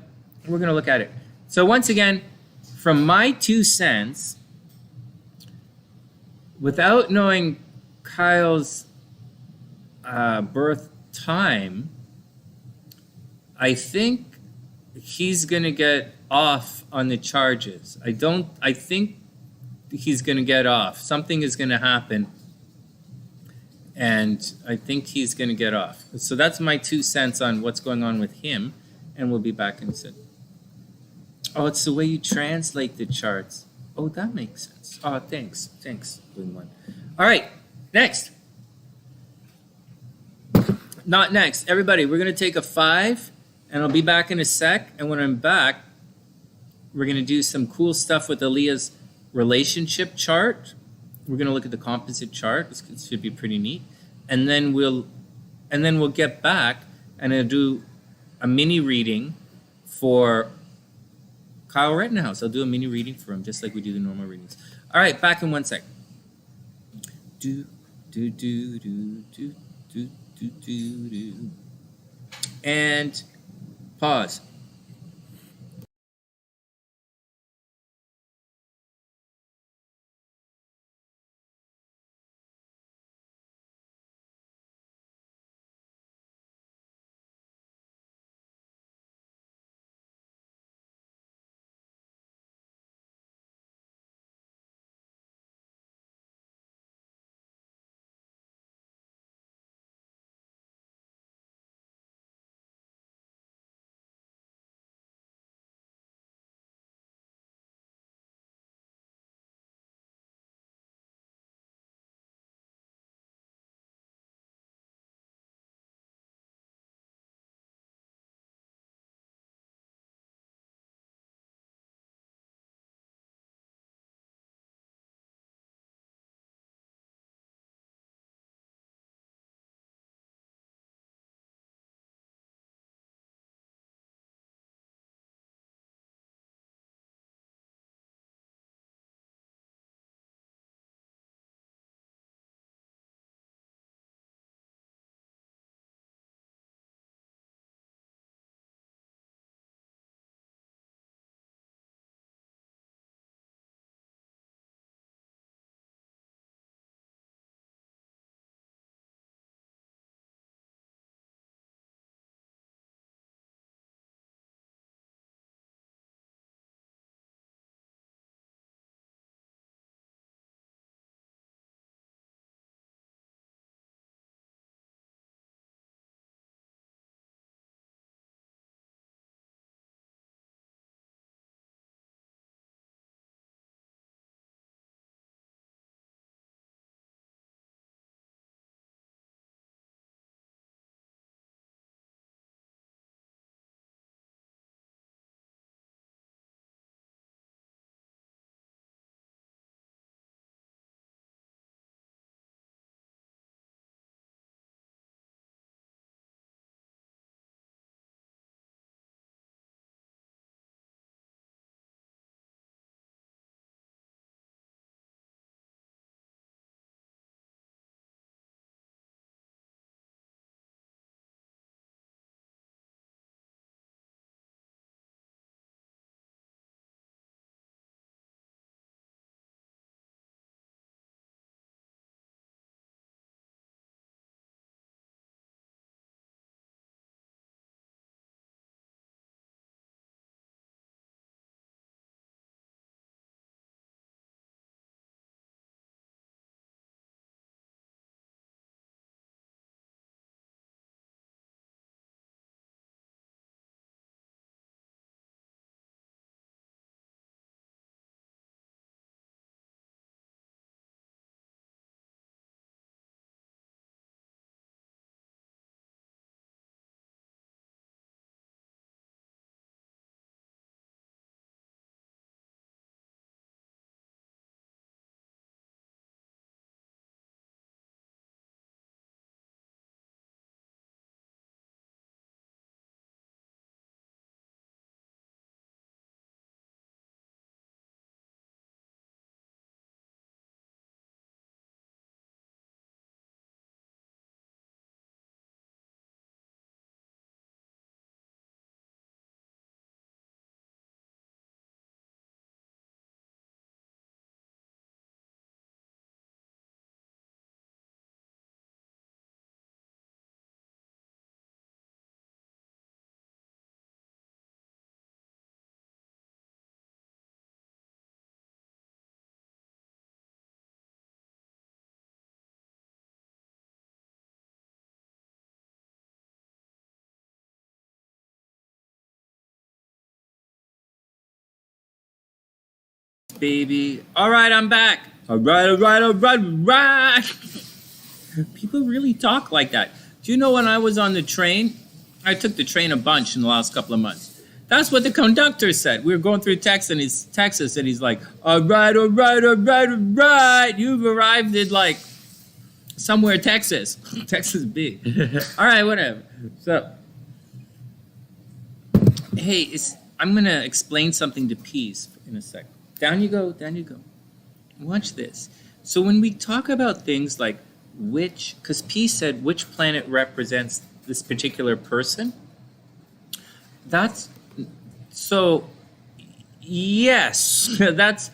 we're going to look at it. So once again, from my 2 cents, without knowing Kyle's birth time, I think he's going to get off on the charges. I think he's going to get off. Something is going to happen, and I think he's going to get off. So that's my 2 cents on what's going on with him, and we'll be back in a second. Oh, it's the way you translate the charts. Oh, that makes sense. Oh, thanks. One. All right, next. Not next. Everybody, we're going to take a 5, and I'll be back in a sec. And when I'm back, we're going to do some cool stuff with Aaliyah's relationship chart. We're going to look at the composite chart. This should be pretty neat. And then we'll get back and I'll do a mini reading for Kyle Rittenhouse. I'll do a mini reading for him, just like we do the normal readings. All right, back in 1 sec. And pause. baby. All right, I'm back. All right, all right, all right, all right. People really talk like that. Do you know when I was on the train? I took the train a bunch in the last couple of months. That's what the conductor said. We were going through Texas, and he's like, all right, all right, all right, all right. You've arrived in like somewhere Texas. Texas big. All right, whatever. So, hey, I'm going to explain something to Peace in a sec. Down you go, down you go. Watch this. So when we talk about things like because Peace said which planet represents this particular person, so yes, that's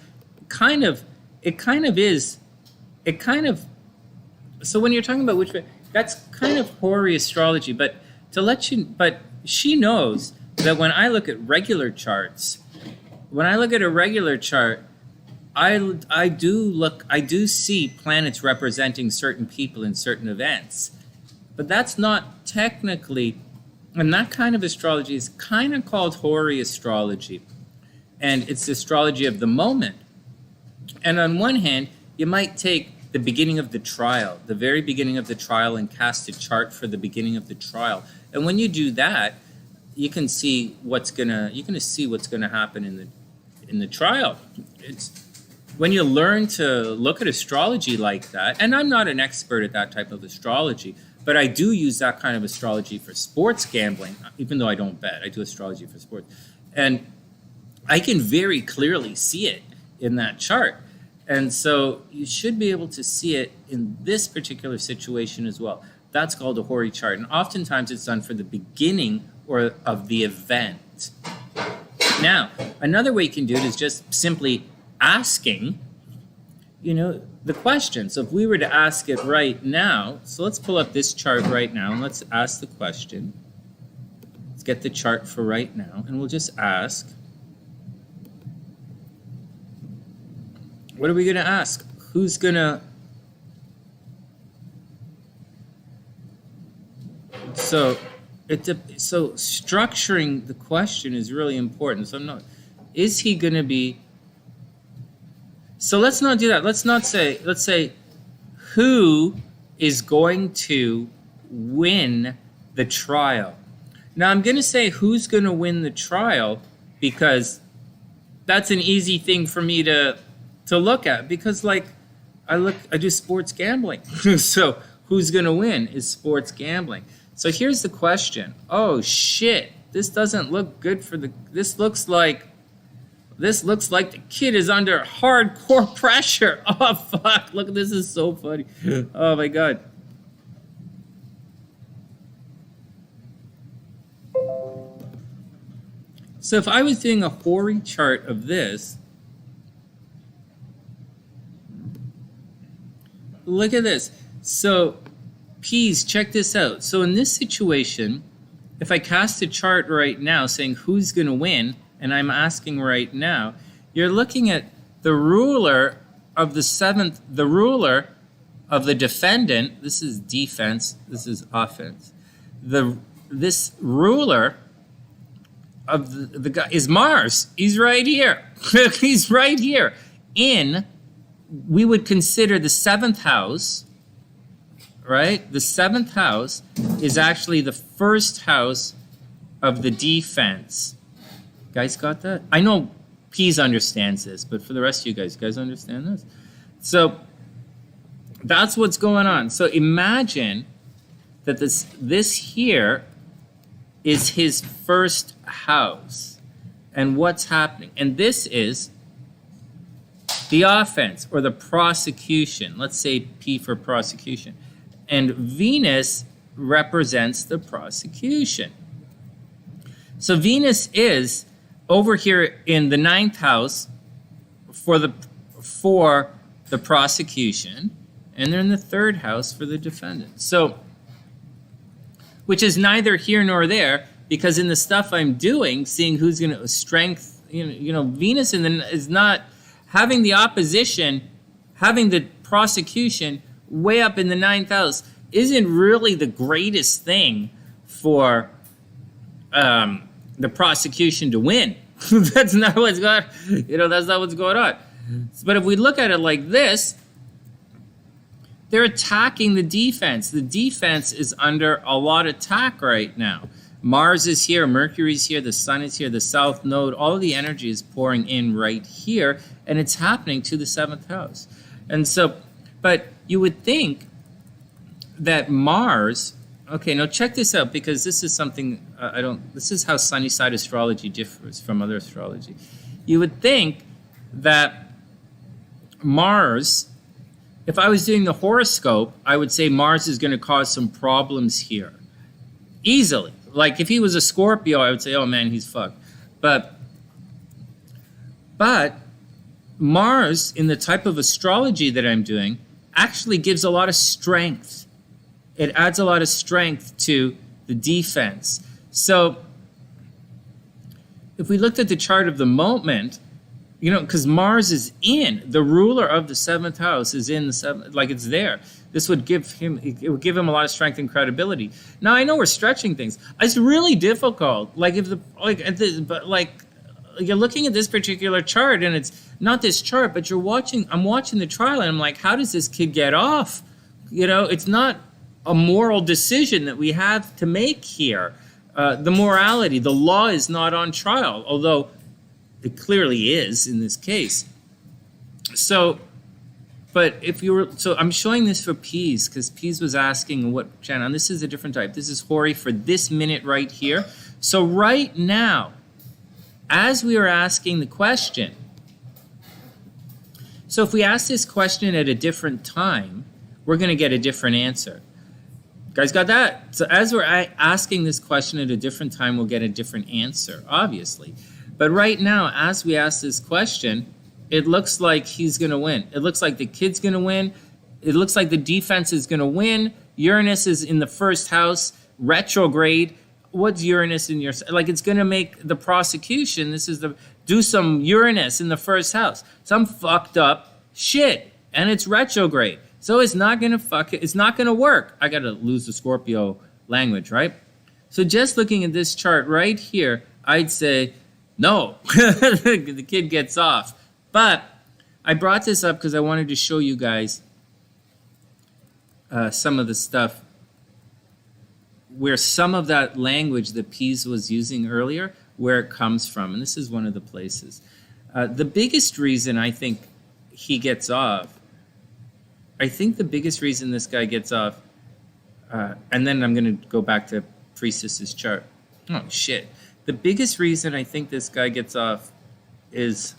so when you're talking about that's kind of hoary astrology, but she knows that when I look at regular charts, I do see planets representing certain people in certain events. But that's not technically, and that kind of astrology is kind of called hoary astrology. And it's the astrology of the moment. And on one hand, you might take the beginning of the trial, the very beginning of the trial, and cast a chart for the beginning of the trial. And when you do that, you can see what's gonna happen in the trial. It's when you learn to look at astrology like that, and I'm not an expert at that type of astrology, but I do use that kind of astrology for sports gambling, even though I don't bet. I do astrology for sports. And I can very clearly see it in that chart. And so you should be able to see it in this particular situation as well. That's called a hoary chart. And oftentimes it's done for the beginning or of the event. Now, another way you can do it is just simply asking, the question. So if we were to ask it right now, so let's pull up this chart right now and let's ask the question. Let's get the chart for right now and we'll just ask. What are we going to ask? Who's going to... So structuring the question is really important. So is he going to be... So let's not do that. Let's say, who is going to win the trial? Now I'm going to say who's going to win the trial because that's an easy thing for me to look at because I do sports gambling. So who's going to win is sports gambling. So here's the question. Oh shit, this doesn't look good this looks like the kid is under hardcore pressure. Oh fuck, look, this is so funny. Oh my god. So if I was doing a hoary chart of this, look at this. So, Peas, check this out. So in this situation, if I cast a chart right now saying who's going to win, and I'm asking right now, you're looking at the ruler of the ruler of the defendant. This is defense. This is offense. This ruler of the guy is Mars. He's right here. He's right here. We would consider the 7th house, right? The 7th house is actually the first house of the defense. Guys got that? I know Peas understands this, but for the rest of you guys understand this? So that's what's going on. So imagine that this here is his first house. And what's happening? And this is the offense or the prosecution. Let's say P for prosecution. And Venus represents the prosecution. So Venus is over here in the 9th house for the prosecution, and they're in the 3rd house for the defendant. So, which is neither here nor there, because in the stuff I'm doing, seeing who's going to strength, Venus is not having the opposition, having the prosecution way up in the 9th house isn't really the greatest thing for the prosecution to win. That's not what's going on. That's not what's going on. But if we look at it like this, they're attacking the defense. The defense is under a lot of attack right now. Mars is here, Mercury's here, the Sun is here, the South Node, all of the energy is pouring in right here, and it's happening to the 7th house. And so, but you would think that Mars, okay, now check this out, because this is something, this is how TheSunnySide Astrology differs from other astrology. You would think that Mars, if I was doing the horoscope, I would say Mars is going to cause some problems here. Easily. Like if he was a Scorpio, I would say, oh man, he's fucked. But Mars, in the type of astrology that I'm doing, actually gives a lot of strength. It adds a lot of strength to the defense. So if we looked at the chart of the moment, you know, because Mars is in, the ruler of the 7th house is in the 7th, like it's there. This would give him, it would give him a lot of strength and credibility. Now, I know we're stretching things. It's really difficult. Like if the, like, at this, but like, you're looking at this particular chart and it's not this chart, but you're watching, I'm watching the trial and I'm like, how does this kid get off? You know, it's not a moral decision that we have to make here. The morality, the law is not on trial, although it clearly is in this case. So, but if you were, so I'm showing this for Peas because Peas was asking what channel, and this is a different type. This is Hori for this minute right here. So right now, as we are asking the question, so if we ask this question at a different time, we're going to get a different answer. You guys got that? So as we're asking this question at a different time, we'll get a different answer, obviously. But right now, as we ask this question, it looks like he's going to win. It looks like the kid's going to win. It looks like the defense is going to win. Uranus is in the 1st house, retrograde. What's Uranus in your, like it's going to make the prosecution, this is the, do some Uranus in the 1st house. Some fucked up shit. And it's retrograde. So it's not going to fuck it. It's not going to work. I got to lose the Scorpio language, right? So just looking at this chart right here, I'd say, no, the kid gets off. But I brought this up because I wanted to show you guys some of the stuff where some of that language that Pease was using earlier, where it comes from. And this is one of the places. The biggest reason I think he gets off, I think the biggest reason this guy gets off, and then I'm going to go back to Priestess's chart. Oh, shit. The biggest reason I think this guy gets off is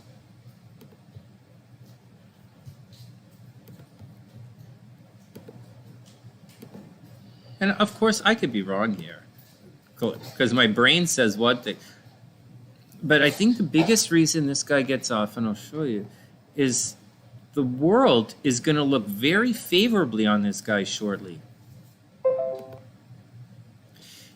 and of course I could be wrong here because my brain says what thing. But I think the biggest reason this guy gets off, and I'll show you, is the world is going to look very favorably on this guy shortly.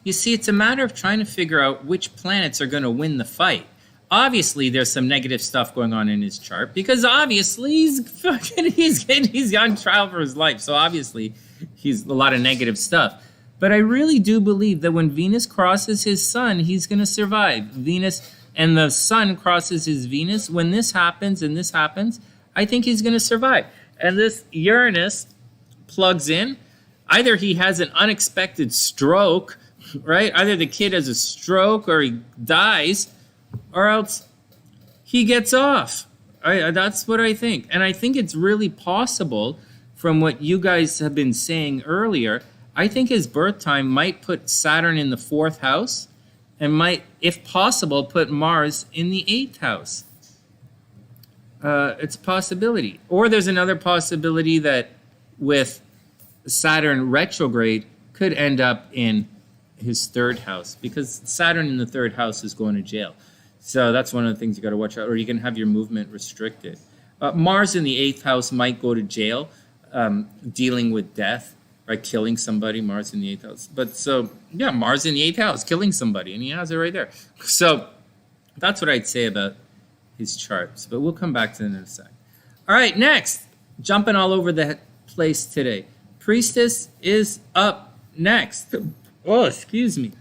You see, it's a matter of trying to figure out which planets are going to win the fight. Obviously, there's some negative stuff going on in his chart because obviously he's on trial for his life. So obviously, he's a lot of negative stuff. But I really do believe that when Venus crosses his sun, he's going to survive. Venus and the sun crosses his Venus. When this happens and this happens, I think he's going to survive. And this Uranus plugs in. Either he has an unexpected stroke, right? Either the kid has a stroke or he dies, or else he gets off. That's what I think. And I think it's really possible, from what you guys have been saying earlier, I think his birth time might put Saturn in the 4th house and might, if possible, put Mars in the 8th house. It's a possibility. Or there's another possibility that with Saturn retrograde could end up in his 3rd house, because Saturn in the 3rd house is going to jail. So that's one of the things you got to watch out, or you can have your movement restricted. Mars in the 8th house might go to jail, dealing with death, right? Killing somebody, Mars in the 8th house. But so, yeah, Mars in the 8th house, killing somebody, and he has it right there. So that's what I'd say about his charts, but we'll come back to it in a sec. All right, next, jumping all over the place today. Priestess is up next. Oh, excuse me.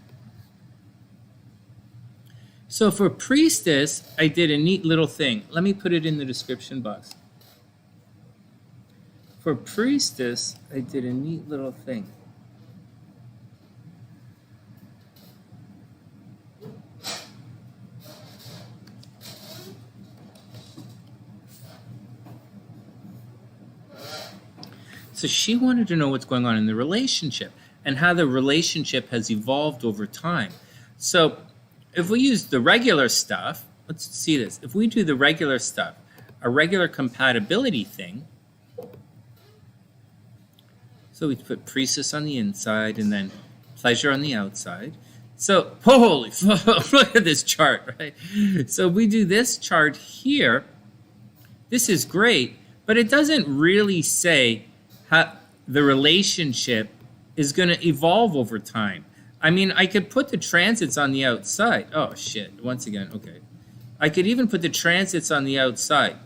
So for Priestess, I did a neat little thing. Let me put it in the description box. For Priestess, I did a neat little thing. So she wanted to know what's going on in the relationship and how the relationship has evolved over time. So if we use the regular stuff, let's see this. If we do the regular stuff, a regular compatibility thing, so we put Priestess on the inside and then pleasure on the outside. So, holy fuck, look at this chart, right? So we do this chart here. This is great, but it doesn't really say how the relationship is going to evolve over time. I mean, I could put the transits on the outside. Oh, shit. Once again, okay. I could even put the transits on the outside.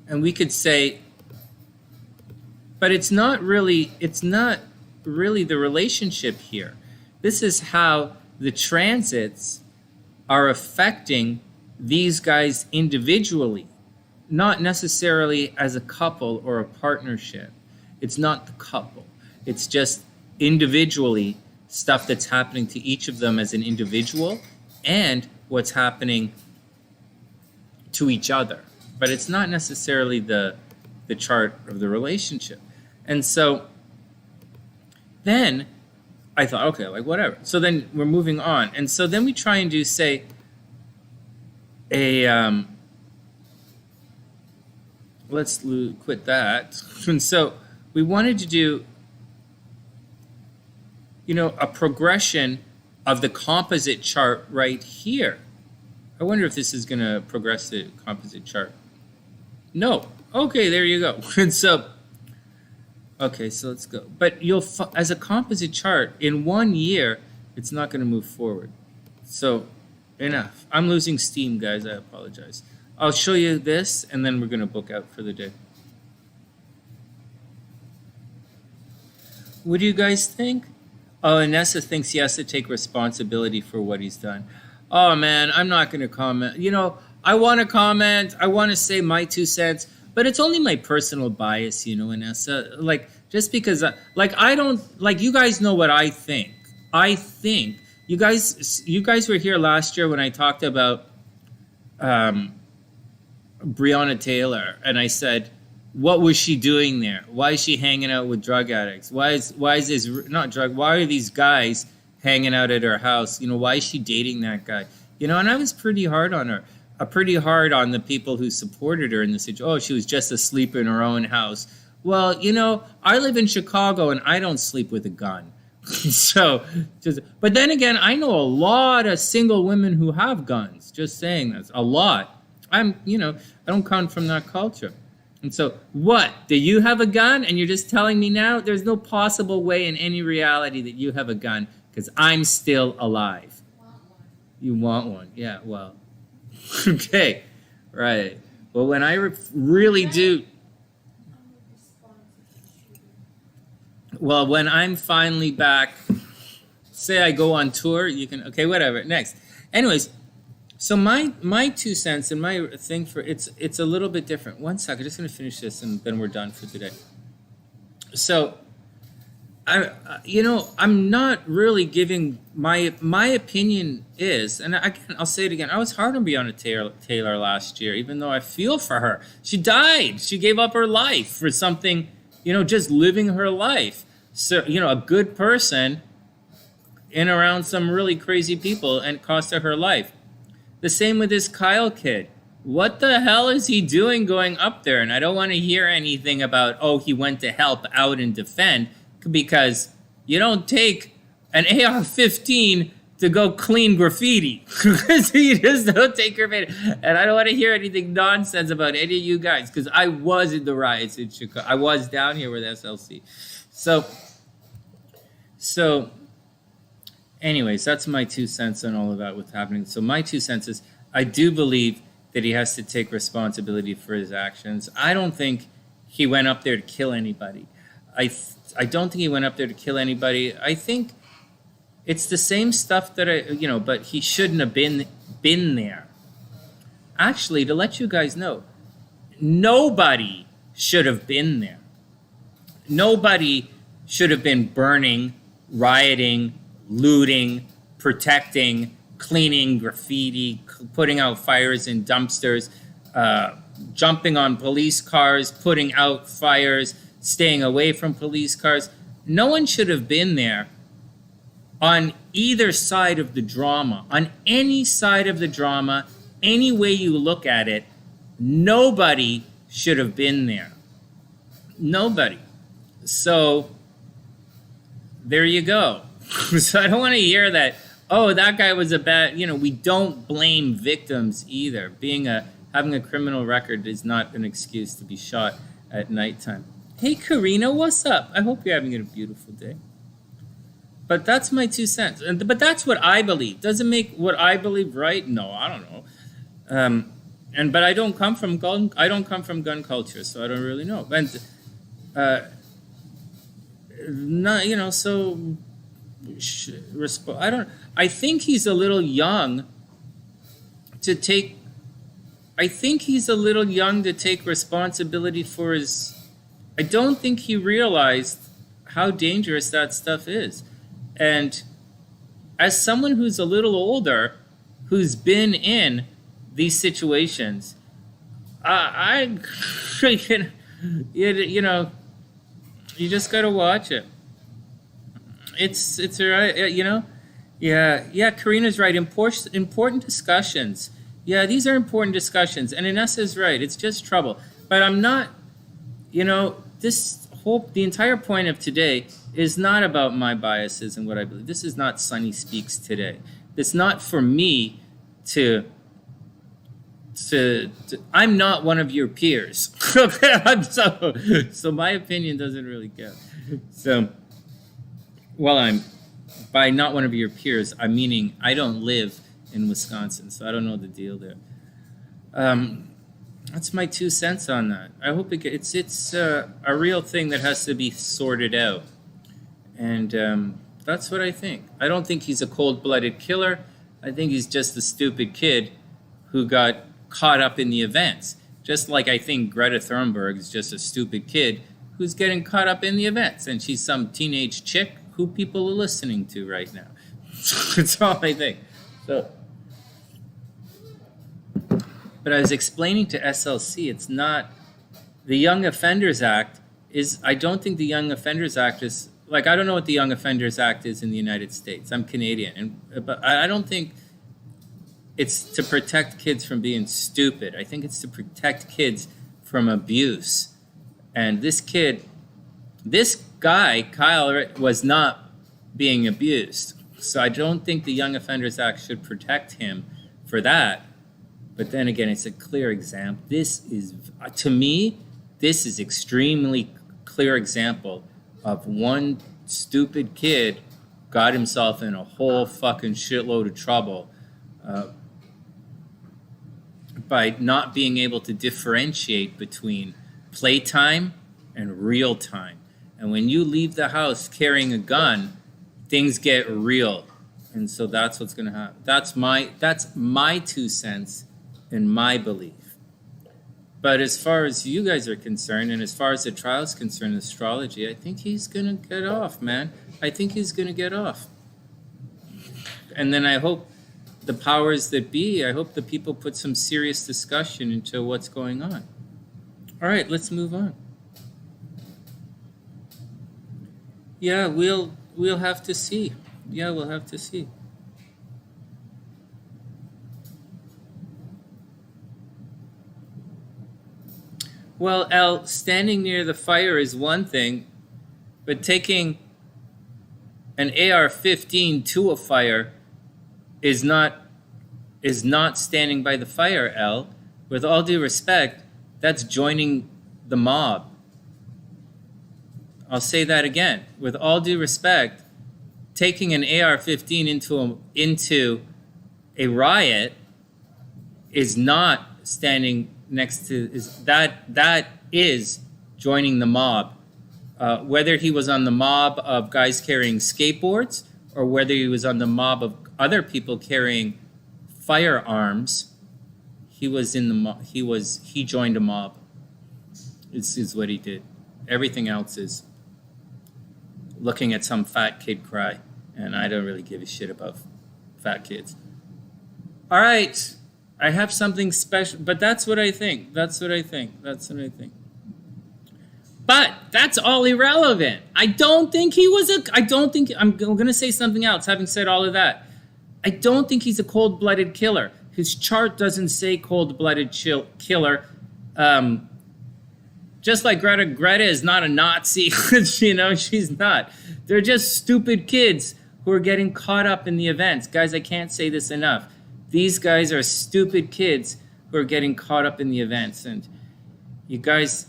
And we could say, but it's not really the relationship here. This is how the transits are affecting these guys individually, not necessarily as a couple or a partnership. It's not the couple. It's just individually stuff that's happening to each of them as an individual and what's happening to each other. But it's not necessarily the chart of the relationship. And so then I thought, okay, like whatever. So then we're moving on. And so then we try and do, say, let's quit that. And so we wanted to do, a progression of the composite chart right here. I wonder if this is going to progress the composite chart. No. Okay, there you go. And so, okay, so let's go. But as a composite chart, in 1 year, it's not going to move forward. So, enough. I'm losing steam, guys. I apologize. I'll show you this, and then we're going to book out for the day. What do you guys think? Oh, Inessa thinks he has to take responsibility for what he's done. Oh, man, I'm not going to comment. I want to comment. I want to say my 2 cents. But it's only my personal bias, Inessa. Like, just because, I don't, you guys know what I think. I think, you guys were here last year when I talked about Breonna Taylor, and I said, what was she doing there? Why is she hanging out with drug addicts? Why are these guys hanging out at her house? Why is she dating that guy? And I was pretty hard on her. Pretty hard on the people who supported her in the situation. Oh, she was just asleep in her own house. Well, I live in Chicago and I don't sleep with a gun. But then again, I know a lot of single women who have guns. Just saying that. A lot. I don't come from that culture. And so, what? Do you have a gun? And you're just telling me now? There's no possible way in any reality that you have a gun because I'm still alive. You want one? Yeah, well. Okay, right. Well, when I really do... Well, when I'm finally back, say I go on tour, you can... Okay, whatever. Next. Anyways, so my 2 cents and my thing for... It's a little bit different. One second. I'm just going to finish this and then we're done for today. So... I'm not really giving my opinion is, and again, I'll say it again. I was hard on Breonna Taylor last year, even though I feel for her. She died. She gave up her life for something, just living her life. So, a good person in around some really crazy people and cost her her life. The same with this Kyle kid. What the hell is he doing going up there? And I don't want to hear anything about, oh, he went to help out and defend. Because you don't take an AR-15 to go clean graffiti. You just don't take graffiti. And I don't want to hear anything nonsense about any of you guys, because I was in the riots in Chicago. I was down here with SLC. So anyways, that's my 2 cents on all of that, what's happening. So my 2 cents is, I do believe that he has to take responsibility for his actions. I don't think he went up there to kill anybody. I don't think he went up there to kill anybody. I think It's the same stuff that but he shouldn't have been there. Actually, to let you guys know, nobody should have been there. Nobody should have been burning, rioting, looting, protecting, cleaning, graffiti, putting out fires in dumpsters, jumping on police cars, putting out fires, staying away from police cars. No one should have been there on either side of the drama, on any side of the drama, any way you look at it. Nobody should have been there. Nobody. So there you go. So I don't want to hear that, oh, that guy was a bad, we don't blame victims either. Having a criminal record is not an excuse to be shot at nighttime. Hey, Karina, what's up? I hope you're having a beautiful day. But that's my 2 cents. But that's what I believe. Does it make what I believe right? No, I don't know. But I don't come from gun culture, so I don't really know. I think he's a little young to take. I think he's a little young to take responsibility for his. I don't think he realized how dangerous that stuff is. And as someone who's a little older, who's been in these situations, you just got to watch it. It's all right, Yeah, Karina's right. Important discussions. Yeah, these are important discussions. And Inessa's right. It's just trouble. But I'm not, the entire point of today is not about my biases and what I believe. This is not Sonny Speaks Today. It's not for me to I'm not one of your peers. So my opinion doesn't really count. So, by not one of your peers, I'm meaning I don't live in Wisconsin, so I don't know the deal there. That's my 2 cents on that. I hope it's a real thing that has to be sorted out. And that's what I think. I don't think he's a cold-blooded killer. I think he's just a stupid kid who got caught up in the events. Just like I think Greta Thunberg is just a stupid kid who's getting caught up in the events. And she's some teenage chick who people are listening to right now. That's all I think. So, but I was explaining to SLC, it's not... The Young Offenders Act is... I don't think the Young Offenders Act is... I don't know what the Young Offenders Act is in the United States. I'm Canadian. But I don't think it's to protect kids from being stupid. I think it's to protect kids from abuse. And this guy, Kyle, was not being abused. So I don't think the Young Offenders Act should protect him for that. But then again, it's a clear example. To me, this is extremely clear example of one stupid kid got himself in a whole fucking shitload of trouble by not being able to differentiate between playtime and real time. And when you leave the house carrying a gun, things get real. And so that's what's going to happen. That's my 2 cents and my belief. But as far as you guys are concerned, and as far as the trial is concerned, astrology, I think he's going to get off, man. I think he's going to get off. And then I hope the powers that be, I hope the people put some serious discussion into what's going on. All right, let's move on. Yeah, we'll have to see. Yeah, we'll have to see. Well, Al, standing near the fire is one thing, but taking an AR-15 to a fire is not standing by the fire, Al. With all due respect, that's joining the mob. I'll say that again. With all due respect, taking an AR-15 into a riot is not standing next to that is joining the mob. Whether he was on the mob of guys carrying skateboards or whether he was on the mob of other people carrying firearms, he was in the mob. He joined a mob. This is what he did. Everything else is looking at some fat kid cry, and I don't really give a shit about fat kids. All right, I have something special, but that's what I think. That's what I think. But that's all irrelevant. I don't think I'm going to say something else, having said all of that. I don't think he's a cold-blooded killer. His chart doesn't say cold-blooded killer. Just like Greta. Greta is not a Nazi. She's not. They're just stupid kids who are getting caught up in the events. Guys, I can't say this enough. These guys are stupid kids who are getting caught up in the events. And you guys...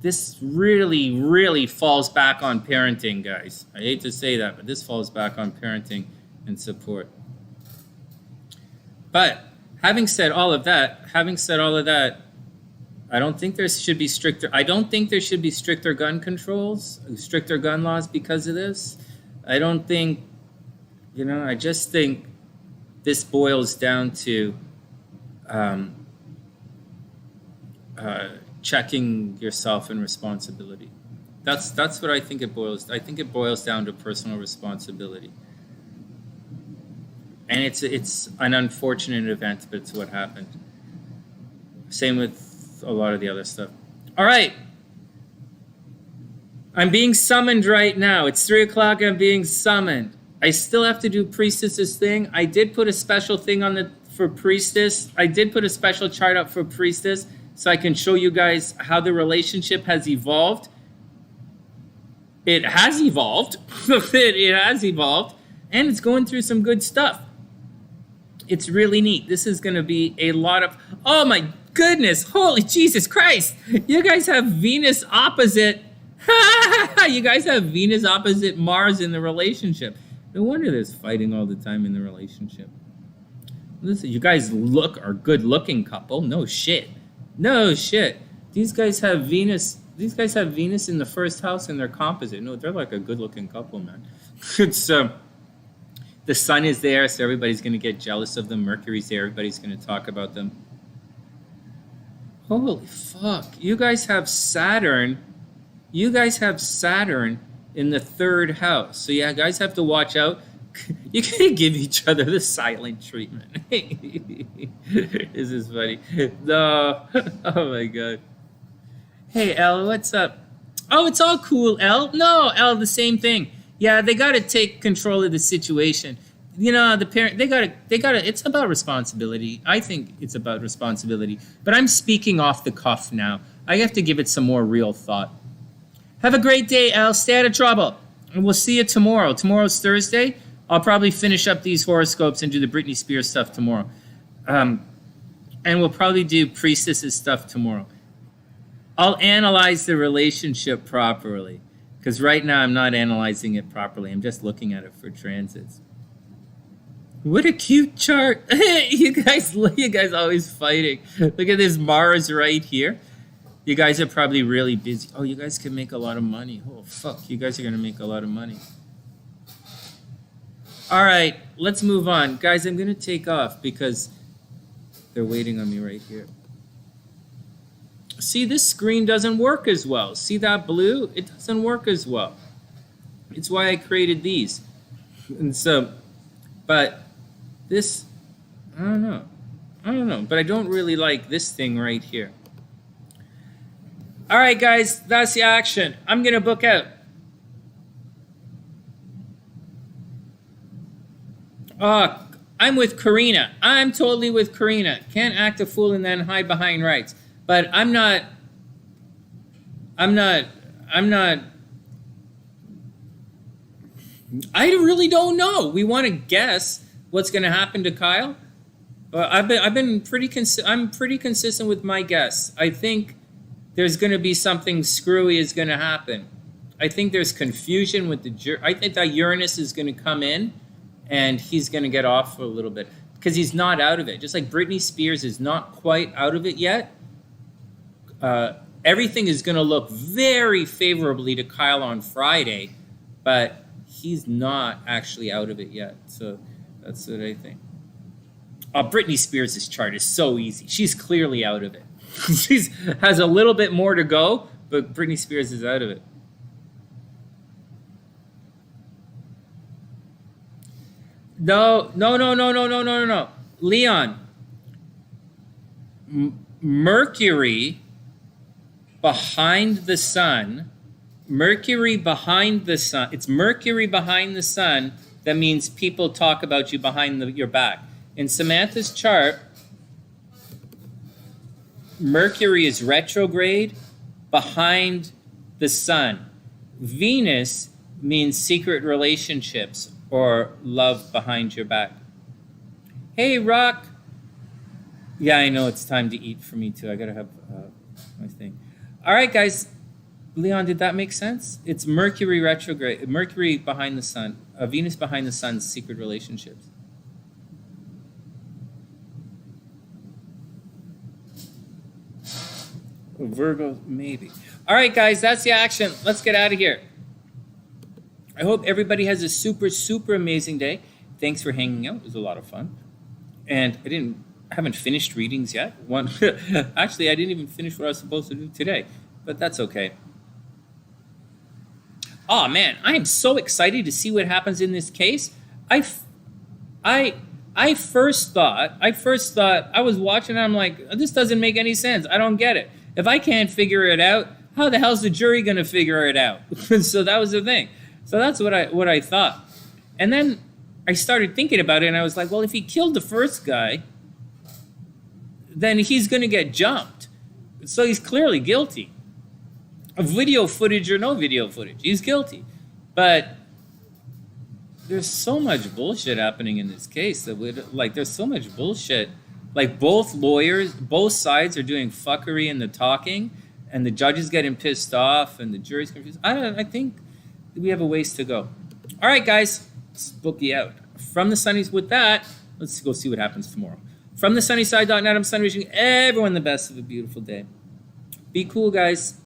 this really, really falls back on parenting, guys. I hate to say that, but this falls back on parenting and support. But having said all of that, I don't think there should be stricter gun controls, stricter gun laws because of this. I don't think, I just think this boils down to checking yourself and responsibility. That's what I think it boils. I think it boils down to personal responsibility. And it's an unfortunate event, but it's what happened. Same with a lot of the other stuff. All right. I'm being summoned right now. It's 3 o'clock. I'm being summoned. I still have to do Priestess's thing. I did put a special thing for Priestess. I did put a special chart up for Priestess, so I can show you guys how the relationship has evolved. It has evolved. It has evolved. And it's going through some good stuff. It's really neat. This is going to be a lot of... Oh my goodness. Holy Jesus Christ. You guys have Venus opposite... You guys have Venus opposite Mars in the relationship. No wonder there's fighting all the time in the relationship. Listen, you guys are a good-looking couple. No shit. No shit. These guys have Venus in the first house and they're composite. No, they're like a good-looking couple, man. It's the sun is there, so everybody's going to get jealous of them. Mercury's there, everybody's going to talk about them. Holy fuck. You guys have Saturn. You guys have Saturn in the third house. So yeah, guys have to watch out. You gotta give each other the silent treatment. This is funny. No. Oh my god. Hey Elle, what's up? Oh, it's all cool, Elle. No, Elle, the same thing. Yeah, they gotta take control of the situation. The parent, they gotta, it's about responsibility. I think it's about responsibility. But I'm speaking off the cuff now. I have to give it some more real thought. Have a great day, Elle. Stay out of trouble. And we'll see you tomorrow. Tomorrow's Thursday. I'll probably finish up these horoscopes and do the Britney Spears stuff tomorrow. And we'll probably do Priestess's stuff tomorrow. I'll analyze the relationship properly. Because right now I'm not analyzing it properly. I'm just looking at it for transits. What a cute chart. You guys always fighting. Look at this Mars right here. You guys are probably really busy. Oh, you guys can make a lot of money. Oh, fuck. You guys are going to make a lot of money. All right, let's move on. Guys, I'm going to take off because they're waiting on me right here. See, this screen doesn't work as well. See that blue? It doesn't work as well. It's why I created these. And so, but this, I don't know. But I don't really like this thing right here. All right, guys, that's the action. I'm going to book out. I'm with Karina. I'm totally with Karina. Can't act a fool and then hide behind rights. But I'm not. I really don't know. We want to guess what's going to happen to Kyle. I'm pretty consistent with my guess. I think there's going to be something screwy is going to happen. I think there's confusion with I think that Uranus is going to come in and he's going to get off for a little bit because he's not out of it. Just like Britney Spears is not quite out of it yet. Everything is going to look very favorably to Kyle on Friday, but he's not actually out of it yet. So that's what I think. Britney Spears' chart is so easy. She's clearly out of it. She has a little bit more to go, but Britney Spears is out of it. No. Leon, Mercury behind the sun. Mercury behind the sun. It's Mercury behind the sun. That means people talk about you behind your back. In Samantha's chart, Mercury is retrograde behind the sun. Venus means secret relationships or love behind your back. Hey, Rock. Yeah, I know it's time to eat for me too. I gotta have my thing. All right, guys. Leon, did that make sense? It's Mercury retrograde, Mercury behind the sun, Venus behind the sun's secret relationships. Virgo, maybe. All right, guys, that's the action. Let's get out of here. I hope everybody has a super, super amazing day. Thanks for hanging out. It was a lot of fun. And I haven't finished readings yet. Actually, I didn't even finish what I was supposed to do today, but that's okay. Oh man, I am so excited to see what happens in this case. I first thought I was watching and I'm like, this doesn't make any sense. I don't get it. If I can't figure it out, how the hell's the jury going to figure it out? So that was the thing. So that's what I thought. And then I started thinking about it and I was like, well, if he killed the first guy, then he's going to get jumped. So he's clearly guilty. Video footage or no video footage, he's guilty. But there's so much bullshit happening in this case that there's so much bullshit. Like both sides are doing fuckery in the talking, and the judge is getting pissed off, and the jury's confused. I think we have a ways to go. All right, guys, spooky out. From the Sunnies with that, let's go see what happens tomorrow. From TheSunnySide.net, I'm Sonny, wishing everyone the best of a beautiful day. Be cool, guys.